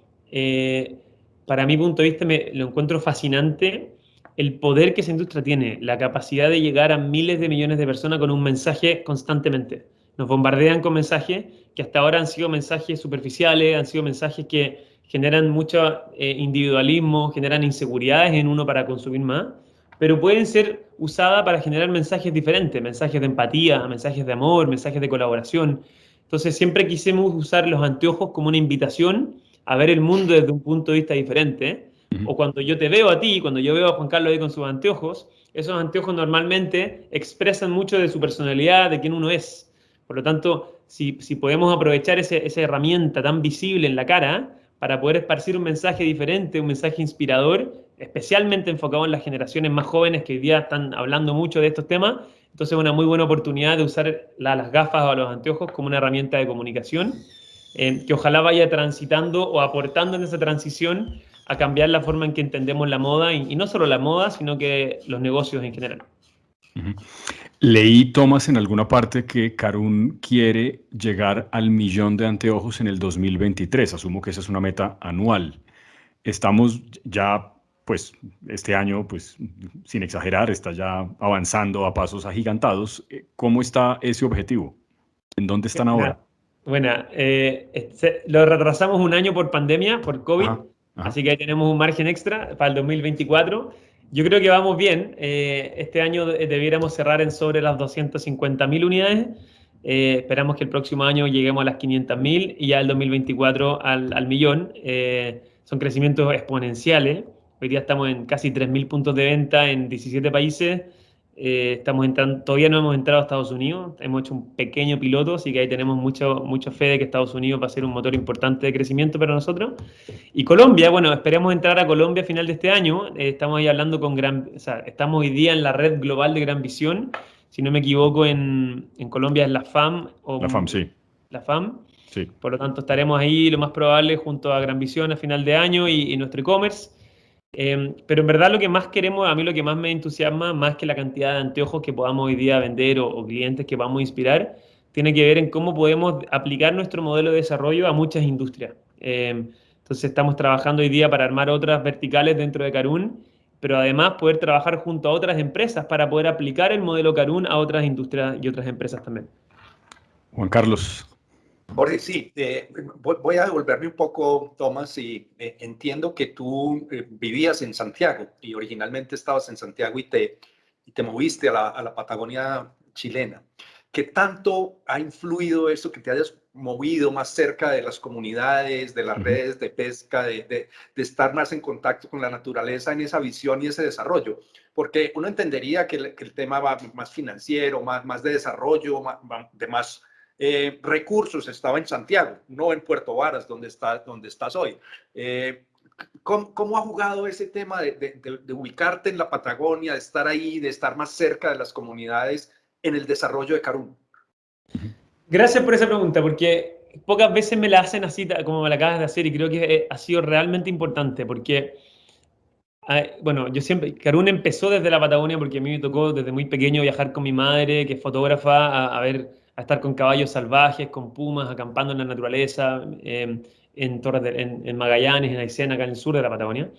para mi punto de vista, lo encuentro fascinante el poder que esa industria tiene, la capacidad de llegar a miles de millones de personas con un mensaje constantemente. Nos bombardean con mensajes que hasta ahora han sido mensajes superficiales, han sido mensajes que generan mucho individualismo, generan inseguridades en uno para consumir más, pero pueden ser usadas para generar mensajes diferentes, mensajes de empatía, mensajes de amor, mensajes de colaboración. Entonces siempre quisimos usar los anteojos como una invitación a ver el mundo desde un punto de vista diferente. O cuando yo te veo a ti, cuando yo veo a Juan Carlos ahí con sus anteojos, esos anteojos normalmente expresan mucho de su personalidad, de quién uno es. Por lo tanto, si podemos aprovechar esa herramienta tan visible en la cara para poder esparcir un mensaje diferente, un mensaje inspirador, especialmente enfocado en las generaciones más jóvenes que hoy día están hablando mucho de estos temas, entonces es una muy buena oportunidad de usar las gafas o los anteojos como una herramienta de comunicación, que ojalá vaya transitando o aportando en esa transición a cambiar la forma en que entendemos la moda, y no solo la moda, sino que los negocios en general. Leí, Tomás, en alguna parte que Karun quiere llegar al 1.000.000 de anteojos en el 2023. Asumo que esa es una meta anual. Estamos ya, pues, este año, pues, sin exagerar, está ya avanzando a pasos agigantados. ¿Cómo está ese objetivo? ¿En dónde están ahora? Bueno, lo retrasamos un año por pandemia, por COVID, Ajá. así que ahí tenemos un margen extra para el 2024. Yo creo que vamos bien. Este año debiéramos cerrar en sobre las 250.000 unidades. Esperamos que el próximo año lleguemos a las 500.000 y ya el 2024 al millón. Son crecimientos exponenciales. Hoy día estamos en casi 3.000 puntos de venta en 17 países. Todavía no hemos entrado a Estados Unidos, hemos hecho un pequeño piloto, así que ahí tenemos mucha fe de que Estados Unidos va a ser un motor importante de crecimiento para nosotros. Y Colombia, bueno, esperemos entrar a Colombia a final de este año. Estamos ahí hablando estamos hoy día en la red global de Gran Visión. Si no me equivoco, en Colombia es la FAM. La FAM, sí. La FAM. Sí. Por lo tanto, estaremos ahí lo más probable junto a Gran Visión a final de año y nuestro e-commerce. Pero en verdad lo que más queremos, a mí lo que más me entusiasma, más que la cantidad de anteojos que podamos hoy día vender o clientes que podamos inspirar, tiene que ver en cómo podemos aplicar nuestro modelo de desarrollo a muchas industrias. Entonces estamos trabajando hoy día para armar otras verticales dentro de Karun pero además poder trabajar junto a otras empresas para poder aplicar el modelo Karun a otras industrias y otras empresas también. Juan Carlos. Jorge, sí, voy a devolverme un poco, Tomás, y entiendo que tú vivías en Santiago y originalmente estabas en Santiago y te moviste a la Patagonia chilena. ¿Qué tanto ha influido eso que te hayas movido más cerca de las comunidades, de las redes de pesca, de estar más en contacto con la naturaleza en esa visión y ese desarrollo? Porque uno entendería que el tema va más financiero, más de desarrollo, de más recursos estaba en Santiago, no en Puerto Varas, donde estás hoy. ¿Cómo ha jugado ese tema de ubicarte en la Patagonia, de estar ahí, de estar más cerca de las comunidades en el desarrollo de Karun? Gracias por esa pregunta, porque pocas veces me la hacen así como me la acabas de hacer y creo que ha sido realmente importante porque, bueno, yo siempre, Karun empezó desde la Patagonia porque a mí me tocó desde muy pequeño viajar con mi madre, que es fotógrafa, a estar con caballos salvajes, con pumas, acampando en la naturaleza, en en Magallanes, en Aysén, acá en el sur de la Patagonia.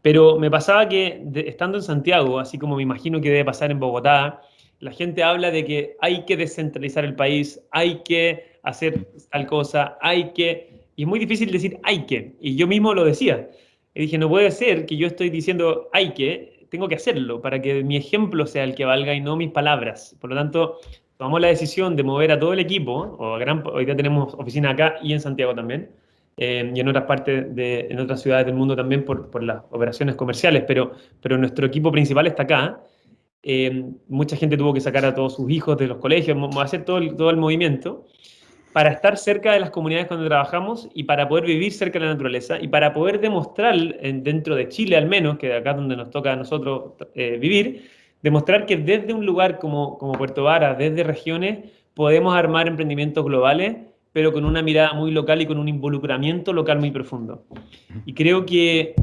Pero me pasaba que estando en Santiago, así como me imagino que debe pasar en Bogotá, la gente habla de que hay que descentralizar el país, hay que hacer tal cosa, hay que... Y es muy difícil decir hay que. Y yo mismo lo decía. Y dije, no puede ser que yo estoy diciendo hay que, tengo que hacerlo para que mi ejemplo sea el que valga y no mis palabras. Por lo tanto, tomamos la decisión de mover a todo el equipo, hoy día tenemos oficina acá y en Santiago también, y en otras partes, en otras ciudades del mundo también por las operaciones comerciales, pero nuestro equipo principal está acá. Mucha gente tuvo que sacar a todos sus hijos de los colegios, hacer todo el movimiento para estar cerca de las comunidades donde trabajamos y para poder vivir cerca de la naturaleza y para poder demostrar, dentro de Chile al menos, que de acá donde nos toca a nosotros vivir, demostrar que desde un lugar como Puerto Varas, desde regiones, podemos armar emprendimientos globales, pero con una mirada muy local y con un involucramiento local muy profundo. Y creo que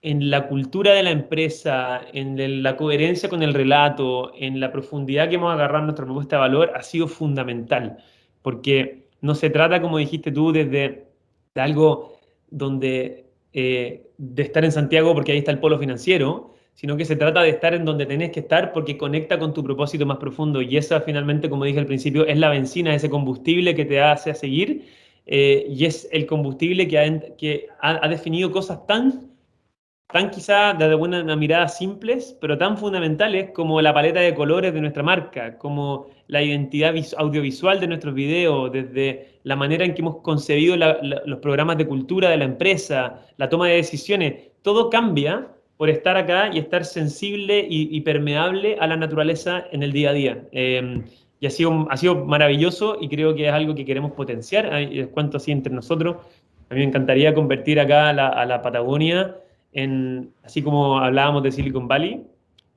en la cultura de la empresa, en la coherencia con el relato, en la profundidad que hemos agarrado en nuestra propuesta de valor, ha sido fundamental, porque no se trata, como dijiste tú, de algo donde de estar en Santiago porque ahí está el polo financiero, sino que se trata de estar en donde tenés que estar porque conecta con tu propósito más profundo. Y esa finalmente, como dije al principio, es la benzina, ese combustible que te hace seguir, y es el combustible que ha definido cosas tan quizá desde una mirada simples, pero tan fundamentales como la paleta de colores de nuestra marca, como la identidad audiovisual de nuestros videos, desde la manera en que hemos concebido los programas de cultura de la empresa, la toma de decisiones, todo cambia por estar acá y estar sensible y permeable a la naturaleza en el día a día. Y ha sido maravilloso y creo que es algo que queremos potenciar. Les cuento así entre nosotros. A mí me encantaría convertir acá a la Patagonia así como hablábamos de Silicon Valley,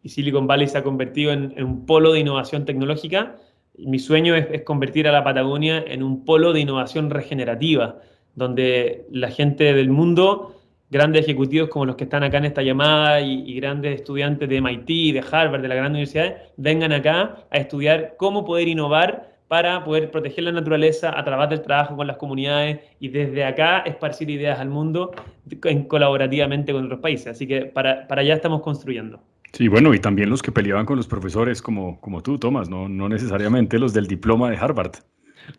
y Silicon Valley se ha convertido en un polo de innovación tecnológica. Mi sueño es convertir a la Patagonia en un polo de innovación regenerativa, donde la gente del mundo, grandes ejecutivos como los que están acá en esta llamada y grandes estudiantes de MIT, de Harvard, de las grandes universidades, vengan acá a estudiar cómo poder innovar para poder proteger la naturaleza a través del trabajo con las comunidades y desde acá esparcir ideas al mundo colaborativamente con otros países. Así que para allá estamos construyendo. Sí, bueno, y también los que peleaban con los profesores como tú, Tomás, no necesariamente los del diploma de Harvard.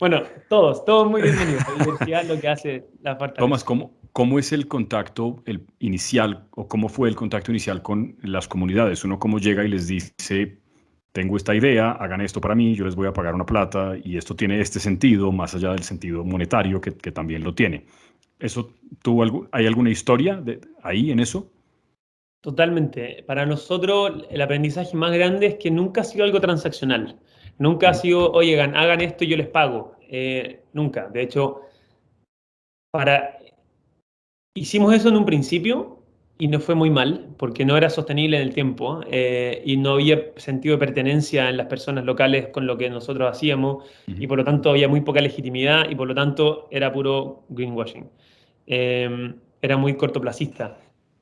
Bueno, todos muy bienvenidos. La diversidad es lo que hace la fortaleza. Tomás, ¿cómo es el contacto inicial o cómo fue el contacto inicial con las comunidades? Uno cómo llega y les dice, tengo esta idea, hagan esto para mí, yo les voy a pagar una plata y esto tiene este sentido, más allá del sentido monetario que también lo tiene. ¿Hay alguna historia ahí en eso? Totalmente. Para nosotros el aprendizaje más grande es que nunca ha sido algo transaccional. Nunca ha sido, oye, hagan esto y yo les pago. Nunca. De hecho, hicimos eso en un principio y nos fue muy mal porque no era sostenible en el tiempo, y no había sentido de pertenencia en las personas locales con lo que nosotros hacíamos, y por lo tanto había muy poca legitimidad y por lo tanto era puro greenwashing. Era muy cortoplacista.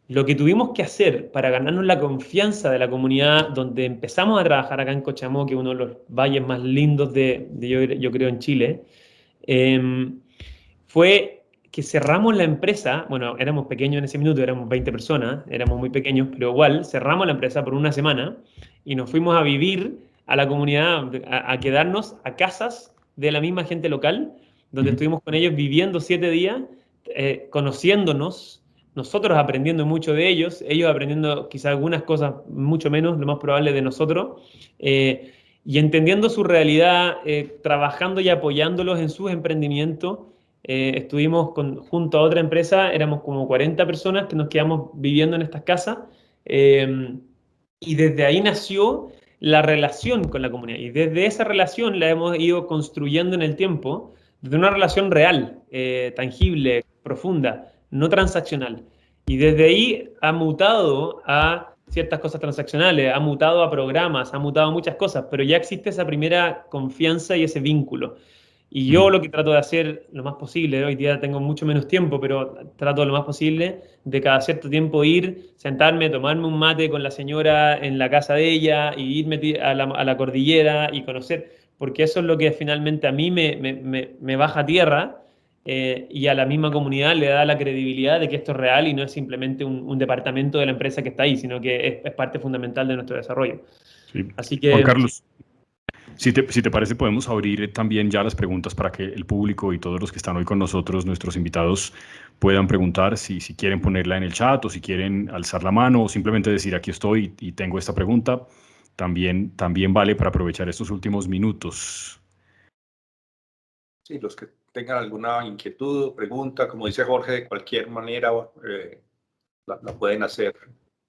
Lo que tuvimos que hacer para ganarnos la confianza de la comunidad, donde empezamos a trabajar acá en Cochamó, que es uno de los valles más lindos yo creo en Chile, fue que cerramos la empresa. Bueno, éramos pequeños en ese minuto, éramos 20 personas, éramos muy pequeños, pero igual cerramos la empresa por una semana y nos fuimos a vivir a la comunidad, a quedarnos a casas de la misma gente local, donde estuvimos con ellos viviendo 7 días, conociéndonos, nosotros aprendiendo mucho de ellos, ellos aprendiendo quizás algunas cosas mucho menos, lo más probable de nosotros, y entendiendo su realidad, trabajando y apoyándolos en sus emprendimientos. Estuvimos junto a otra empresa, éramos como 40 personas que nos quedamos viviendo en estas casas, y desde ahí nació la relación con la comunidad. Y desde esa relación la hemos ido construyendo en el tiempo, desde una relación real, tangible, profunda, no transaccional. Y desde ahí ha mutado a ciertas cosas transaccionales, ha mutado a programas, ha mutado a muchas cosas, pero ya existe esa primera confianza y ese vínculo. Y yo lo que trato de hacer lo más posible, hoy día tengo mucho menos tiempo, pero trato lo más posible de cada cierto tiempo ir, sentarme, tomarme un mate con la señora en la casa de ella y irme a la cordillera y conocer, porque eso es lo que finalmente a mí me baja a tierra, y a la misma comunidad le da la credibilidad de que esto es real y no es simplemente un departamento de la empresa que está ahí, sino que es parte fundamental de nuestro desarrollo. Sí. Así que, Juan Carlos, si te parece, podemos abrir también ya las preguntas para que el público y todos los que están hoy con nosotros, nuestros invitados, puedan preguntar si quieren ponerla en el chat o si quieren alzar la mano o simplemente decir aquí estoy y tengo esta pregunta. También vale para aprovechar estos últimos minutos. Sí, los que tengan alguna inquietud o pregunta, como dice Jorge, de cualquier manera la pueden hacer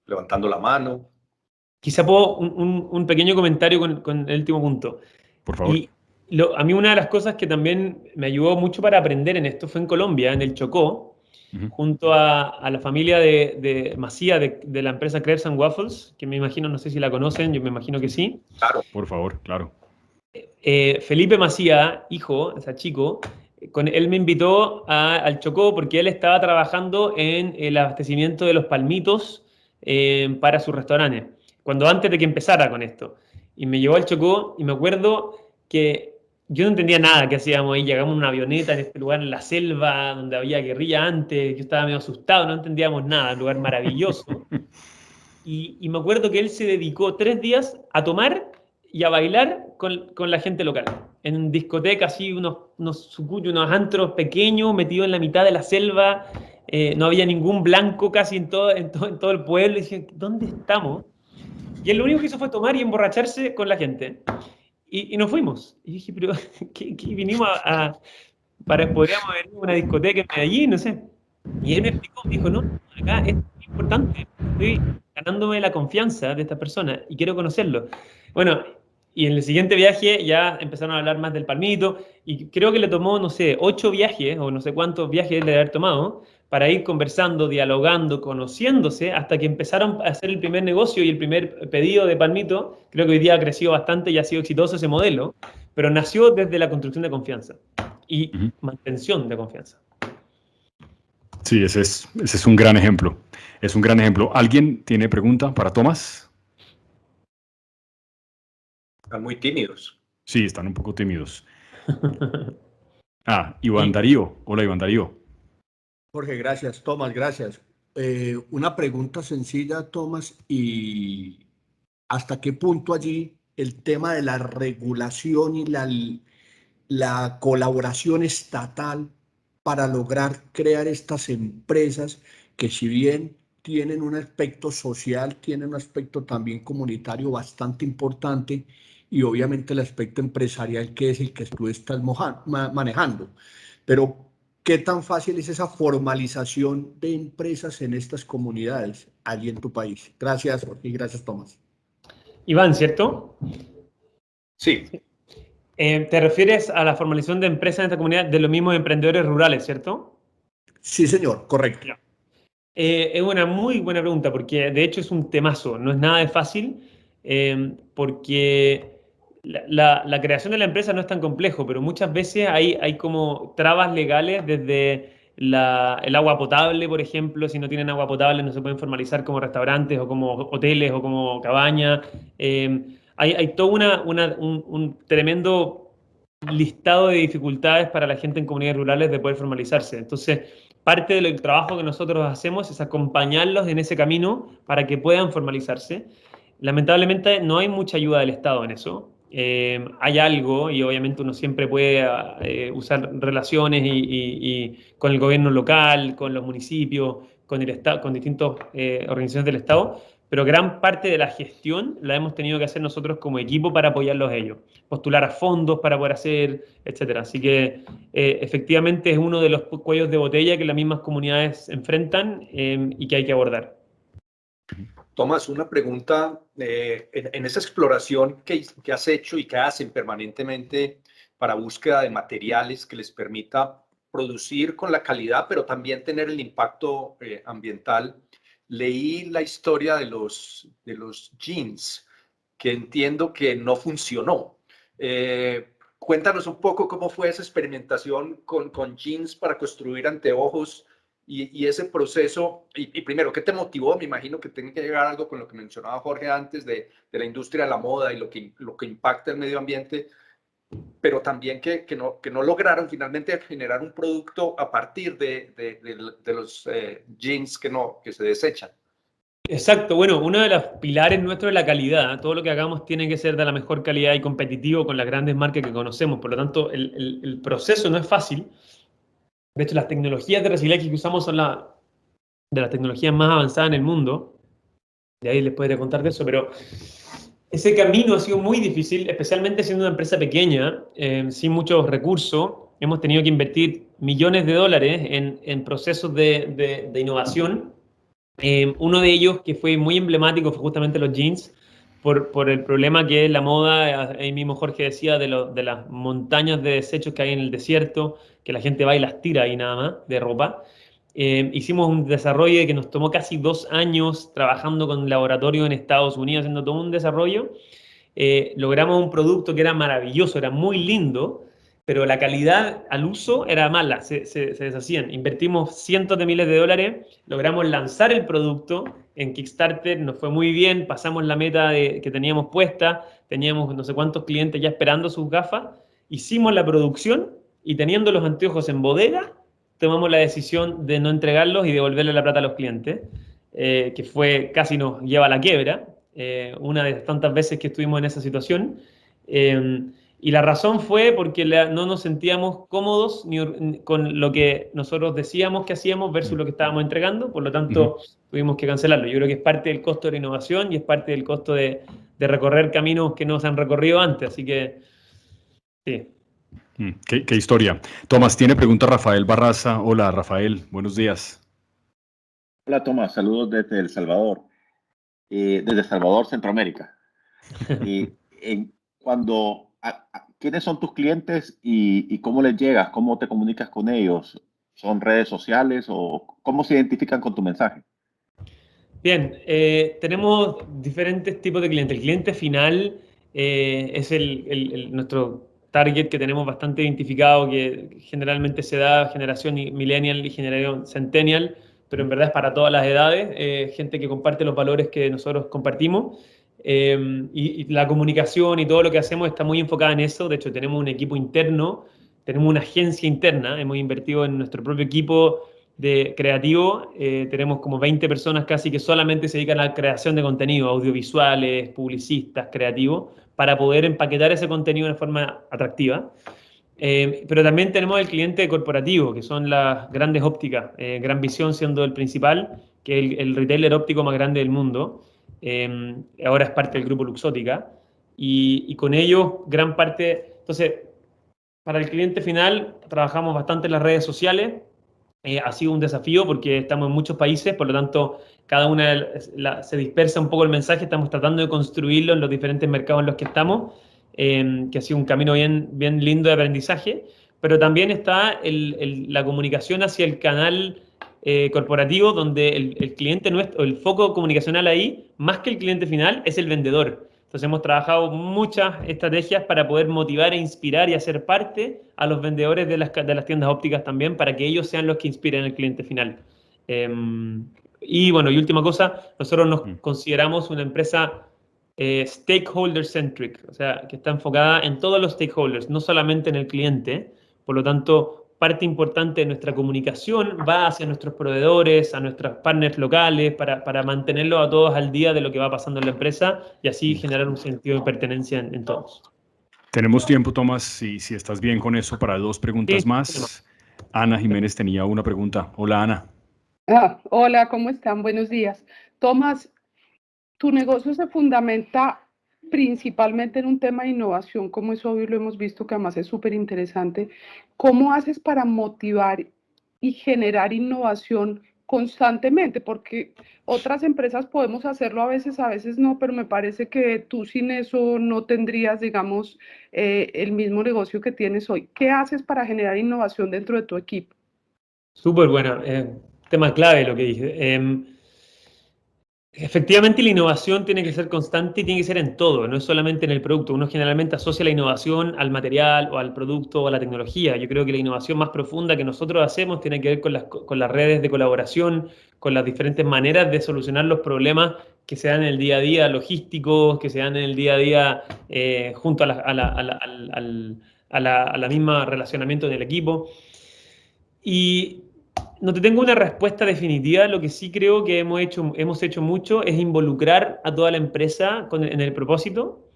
levantando la mano. quizá puedo un pequeño comentario con el último punto. Por favor. Y a mí una de las cosas que también me ayudó mucho para aprender en esto fue en Colombia, en el Chocó, junto a la familia de Macía, de la empresa Crepes and Waffles, que me imagino, no sé si la conocen, yo me imagino que sí. Claro. Por favor, claro. Felipe Macía, hijo, o sea, chico, él me invitó al Chocó porque él estaba trabajando en el abastecimiento de los palmitos para sus restaurantes, antes de que empezara con esto. Y me llevó al Chocó y me acuerdo que yo no entendía nada que hacíamos ahí. Llegamos en una avioneta en este lugar en la selva donde había guerrilla antes. Yo estaba medio asustado, no entendíamos nada, un lugar maravilloso. Y me acuerdo que él se dedicó 3 días a tomar y a bailar con la gente local. En discotecas, así, unos antros pequeños metidos en la mitad de la selva. No había ningún blanco casi en todo el pueblo. Y dije, ¿dónde estamos? Y él lo único que hizo fue tomar y emborracharse con la gente. Y nos fuimos. Y dije, pero ¿qué vinimos podríamos haber ido a una discoteca en Medellín, no sé. Y él me explicó, me dijo, no, acá es muy importante. Estoy ganándome la confianza de esta persona y quiero conocerlo. Bueno, y en el siguiente viaje ya empezaron a hablar más del palmito y creo que le tomó, no sé, 8 viajes o no sé cuántos viajes de haber tomado para ir conversando, dialogando, conociéndose, hasta que empezaron a hacer el primer negocio y el primer pedido de palmito. Creo que hoy día ha crecido bastante y ha sido exitoso ese modelo, pero nació desde la construcción de confianza y mantención de confianza. Sí, ese es un gran ejemplo. Es un gran ejemplo. ¿Alguien tiene pregunta para Tomás? Están muy tímidos. Sí, están un poco tímidos. Iván Darío. Hola, Iván Darío. Jorge, gracias. Tomás, gracias. Una pregunta sencilla, Tomás, y ¿hasta qué punto allí el tema de la regulación y la colaboración estatal para lograr crear estas empresas que, si bien tienen un aspecto social, tienen un aspecto también comunitario bastante importante, y obviamente el aspecto empresarial, que es el que tú estás manejando? Pero ¿qué tan fácil es esa formalización de empresas en estas comunidades allí en tu país? Gracias, Jorge, y gracias, Tomás. Iván, ¿cierto? Sí. ¿Te refieres a la formalización de empresas en esta comunidad de los mismos emprendedores rurales, cierto? Sí, señor, correcto. Es una muy buena pregunta porque de hecho es un temazo, no es nada de fácil, porque la creación de la empresa no es tan complejo, pero muchas veces hay como trabas legales desde el agua potable, por ejemplo. Si no tienen agua potable no se pueden formalizar como restaurantes o como hoteles o como cabañas. Hay todo un tremendo listado de dificultades para la gente en comunidades rurales de poder formalizarse. Entonces, parte del trabajo que nosotros hacemos es acompañarlos en ese camino para que puedan formalizarse. Lamentablemente no hay mucha ayuda del Estado en eso. Hay algo, y obviamente uno siempre puede usar relaciones y con el gobierno local, con los municipios, con el Estado, con distintas organizaciones del Estado, pero gran parte de la gestión la hemos tenido que hacer nosotros como equipo para apoyarlos a ellos, postular a fondos para poder hacer, etcétera. Así que efectivamente es uno de los cuellos de botella que las mismas comunidades enfrentan y que hay que abordar. Tomás, una pregunta, en esa exploración que has hecho y que hacen permanentemente para búsqueda de materiales que les permita producir con la calidad, pero también tener el impacto ambiental, leí la historia de los jeans, que entiendo que no funcionó. Cuéntanos un poco cómo fue esa experimentación con jeans para construir anteojos y ese proceso. Y primero, ¿qué te motivó? Me imagino que tiene que llegar algo con lo que mencionaba Jorge antes de la industria de la moda y lo que impacta el medio ambiente, pero también que no lograron finalmente generar un producto a partir de los jeans que se desechan. Exacto, bueno, uno de los pilares nuestros es la calidad. Todo lo que hagamos tiene que ser de la mejor calidad y competitivo con las grandes marcas que conocemos. Por lo tanto, el proceso no es fácil. De hecho, las tecnologías de reciclaje que usamos son de las tecnologías más avanzadas en el mundo. De ahí les podré contar de eso, pero ese camino ha sido muy difícil, especialmente siendo una empresa pequeña, sin muchos recursos. Hemos tenido que invertir millones de dólares en procesos de innovación. Uno de ellos que fue muy emblemático fue justamente los jeans, por el problema que es la moda. Ahí mismo Jorge decía de las montañas de desechos que hay en el desierto, que la gente va y las tira ahí nada más, de ropa. Hicimos un desarrollo que nos tomó casi 2 años trabajando con laboratorios en Estados Unidos, haciendo todo un desarrollo. Logramos un producto que era maravilloso, era muy lindo, pero la calidad al uso era mala, se deshacían. Invertimos cientos de miles de dólares, logramos lanzar el producto en Kickstarter, nos fue muy bien, pasamos la meta que teníamos puesta, teníamos no sé cuántos clientes ya esperando sus gafas, hicimos la producción y teniendo los anteojos en bodega, tomamos la decisión de no entregarlos y devolverle la plata a los clientes, que fue casi nos lleva a la quiebra, una de tantas veces que estuvimos en esa situación. Y la razón fue porque no nos sentíamos cómodos con lo que nosotros decíamos que hacíamos versus lo que estábamos entregando, por lo tanto tuvimos que cancelarlo. Yo creo que es parte del costo de la innovación y es parte del costo de recorrer caminos que no se han recorrido antes, así que sí. Qué historia. Tomás, tiene pregunta Rafael Barraza. Hola, Rafael, buenos días. Hola, Tomás, saludos desde El Salvador, desde Salvador, Centroamérica. ¿Quiénes son tus clientes y cómo les llegas? ¿Cómo te comunicas con ellos? ¿Son redes sociales o cómo se identifican con tu mensaje? Bien, tenemos diferentes tipos de clientes. El cliente final es nuestro target que tenemos bastante identificado, que generalmente se da generación millennial y generación centennial, pero en verdad es para todas las edades, gente que comparte los valores que nosotros compartimos. Y la comunicación y todo lo que hacemos está muy enfocada en eso. De hecho, tenemos un equipo interno, tenemos una agencia interna, hemos invertido en nuestro propio equipo de creativo. Tenemos como 20 personas casi que solamente se dedican a la creación de contenido, audiovisuales, publicistas, creativos, para poder empaquetar ese contenido de forma atractiva. Pero también tenemos el cliente corporativo, que son las grandes ópticas, Gran Visión siendo el principal, que es el retailer óptico más grande del mundo. Ahora es parte del grupo Luxótica. Y con ellos, gran parte... Entonces, para el cliente final, trabajamos bastante en las redes sociales. Ha sido un desafío porque estamos en muchos países, por lo tanto, cada una se dispersa un poco el mensaje. Estamos tratando de construirlo en los diferentes mercados en los que estamos, que ha sido un camino bien lindo de aprendizaje, pero también está la comunicación hacia el canal corporativo, donde el cliente nuestro, el foco comunicacional ahí, más que el cliente final, es el vendedor. Entonces hemos trabajado muchas estrategias para poder motivar e inspirar y hacer parte a los vendedores de las tiendas ópticas también, para que ellos sean los que inspiren al cliente final. Y bueno, y última cosa, nosotros nos consideramos una empresa stakeholder-centric, o sea, que está enfocada en todos los stakeholders, no solamente en el cliente. Por lo tanto, parte importante de nuestra comunicación va hacia nuestros proveedores, a nuestros partners locales, para mantenerlos a todos al día de lo que va pasando en la empresa y así generar un sentido de pertenencia en todos. Tenemos tiempo, Tomás, si estás bien con eso, para 2 preguntas Sí. más. Ana Jiménez tenía una pregunta. Hola, Ana. Hola, ¿cómo están? Buenos días. Tomás, tu negocio se fundamenta principalmente en un tema de innovación, como es obvio, lo hemos visto que además es súper interesante. ¿Cómo haces para motivar y generar innovación constantemente? Porque otras empresas podemos hacerlo a veces no, pero me parece que tú sin eso no tendrías, digamos, el mismo negocio que tienes hoy. ¿Qué haces para generar innovación dentro de tu equipo? Súper bueno, tema clave lo que dije. Efectivamente, la innovación tiene que ser constante y tiene que ser en todo, no es solamente en el producto. Uno generalmente asocia la innovación al material o al producto o a la tecnología. Yo creo que la innovación más profunda que nosotros hacemos tiene que ver con las redes de colaboración, con las diferentes maneras de solucionar los problemas que se dan en el día a día, logísticos, que se dan en el día a día junto a la misma relacionamiento en el equipo. Y no te tengo una respuesta definitiva. Lo que sí creo que hemos hecho mucho es involucrar a toda la empresa en el propósito.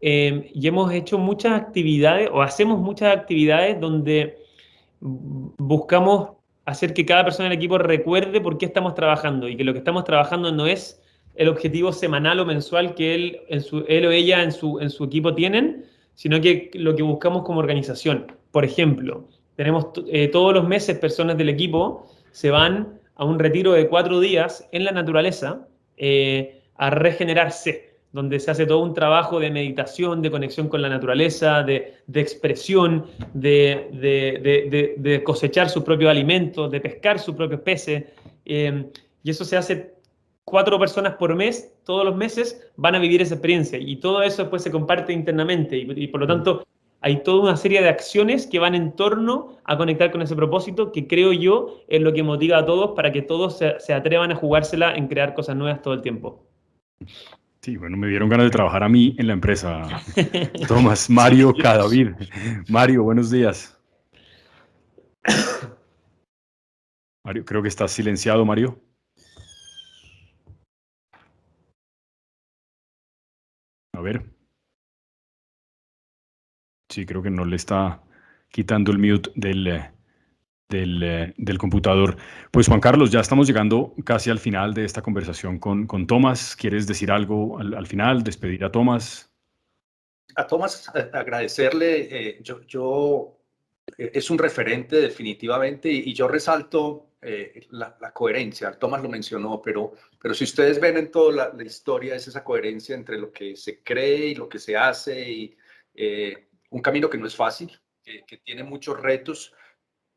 Y hemos hecho muchas actividades, o hacemos muchas actividades donde buscamos hacer que cada persona del equipo recuerde por qué estamos trabajando y que lo que estamos trabajando no es el objetivo semanal o mensual que él o ella en su equipo tienen, sino que lo que buscamos como organización. Por ejemplo, tenemos todos los meses personas del equipo se van a un retiro de 4 días en la naturaleza a regenerarse, donde se hace todo un trabajo de meditación, de conexión con la naturaleza, de expresión, de cosechar sus propios alimentos, de pescar sus propios peces. Y eso se hace 4 personas por mes, todos los meses van a vivir esa experiencia y todo eso después se comparte internamente y por lo tanto hay toda una serie de acciones que van en torno a conectar con ese propósito que creo yo es lo que motiva a todos para que todos se atrevan a jugársela en crear cosas nuevas todo el tiempo. Sí, bueno, me dieron ganas de trabajar a mí en la empresa. Tomás, Mario Cadavid. Mario, buenos días. Mario, creo que estás silenciado, Mario. A ver. Sí, creo que no le está quitando el mute del computador. Pues Juan Carlos, ya estamos llegando casi al final de esta conversación con Tomás. ¿Quieres decir algo al final? ¿Despedir a Tomás? A Tomás, agradecerle. Es un referente definitivamente y yo resalto la coherencia. Tomás lo mencionó, pero si ustedes ven en toda la historia es esa coherencia entre lo que se cree y lo que se hace y un camino que no es fácil, que tiene muchos retos.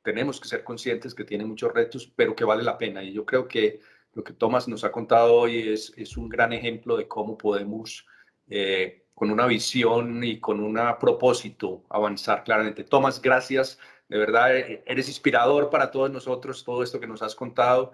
Tenemos que ser conscientes que tiene muchos retos, pero que vale la pena. Y yo creo que lo que Tomás nos ha contado hoy es un gran ejemplo de cómo podemos, con una visión y con un propósito, avanzar claramente. Tomás, gracias. De verdad, eres inspirador para todos nosotros, todo esto que nos has contado.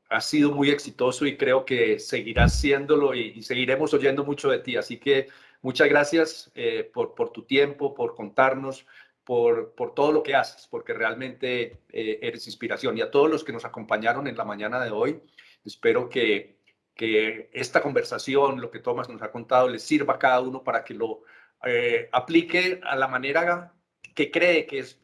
Has sido muy exitoso y creo que seguirás siéndolo y seguiremos oyendo mucho de ti. Así que muchas gracias por tu tiempo, por contarnos, por todo lo que haces, porque realmente eres inspiración. Y a todos los que nos acompañaron en la mañana de hoy, espero que esta conversación, lo que Tomás nos ha contado, les sirva a cada uno para que lo aplique a la manera que cree que es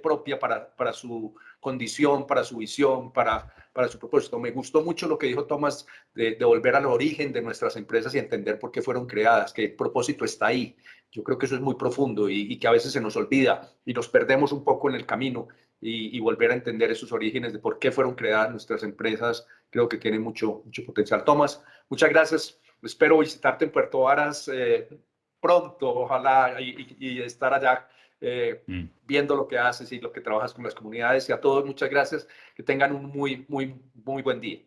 propia para su condición, para su visión, para su propósito. Me gustó mucho lo que dijo Tomás de volver al origen de nuestras empresas y entender por qué fueron creadas, que el propósito está ahí. Yo creo que eso es muy profundo y que a veces se nos olvida y nos perdemos un poco en el camino y volver a entender esos orígenes de por qué fueron creadas nuestras empresas, creo que tiene mucho potencial. Tomás, muchas gracias. Espero visitarte en Puerto Varas pronto, ojalá, y estar allá viendo lo que haces y lo que trabajas con las comunidades. Y a todos, muchas gracias. Que tengan un muy buen día.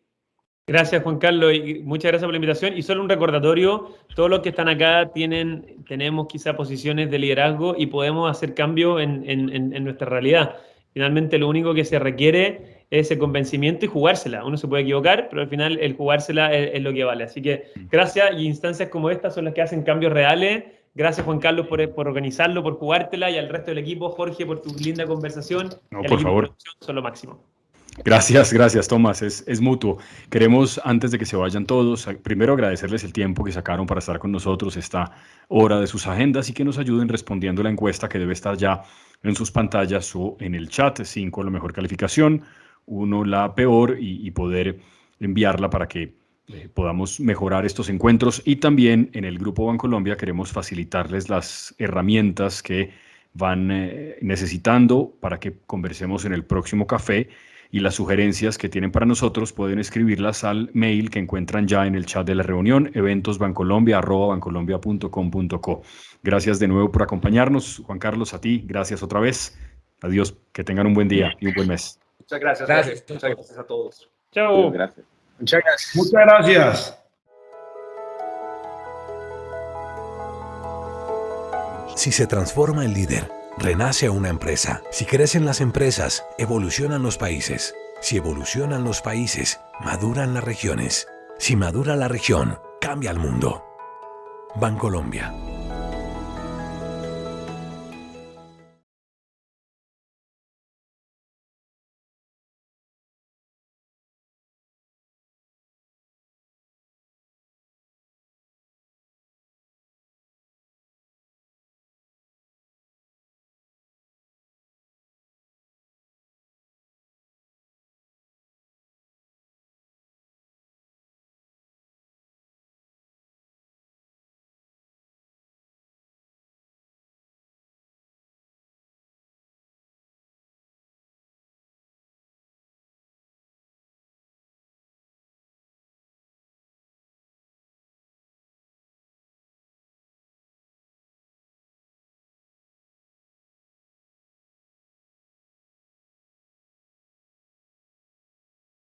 Gracias, Juan Carlos, y muchas gracias por la invitación. Y solo un recordatorio, todos los que están acá tenemos quizá posiciones de liderazgo y podemos hacer cambio en nuestra realidad. Finalmente, lo único que se requiere ese convencimiento y jugársela. Uno se puede equivocar, pero al final el jugársela es lo que vale. Así que gracias, y instancias como estas son las que hacen cambios reales. Gracias, Juan Carlos, por organizarlo, por jugártela, y al resto del equipo, Jorge, por tu linda conversación. No, por favor. Son lo máximo. Gracias, Tomás. Es mutuo. Queremos, antes de que se vayan todos, primero agradecerles el tiempo que sacaron para estar con nosotros esta hora de sus agendas y que nos ayuden respondiendo la encuesta que debe estar ya en sus pantallas o en el chat. 5 la mejor calificación, 1 la peor, y poder enviarla para que podamos mejorar estos encuentros. Y también en el Grupo Bancolombia queremos facilitarles las herramientas que van necesitando para que conversemos en el próximo café, y las sugerencias que tienen para nosotros pueden escribirlas al mail que encuentran ya en el chat de la reunión, eventosbancolombia@bancolombia.com.co. Gracias de nuevo por acompañarnos. Juan Carlos, a ti, gracias otra vez. Adiós, que tengan un buen día y un buen mes. Muchas gracias. Gracias. Muchas gracias a todos. Chao. Gracias. Muchas gracias. Muchas gracias. Si se transforma en líder, renace una empresa. Si crecen las empresas, evolucionan los países. Si evolucionan los países, maduran las regiones. Si madura la región, cambia el mundo. Bancolombia.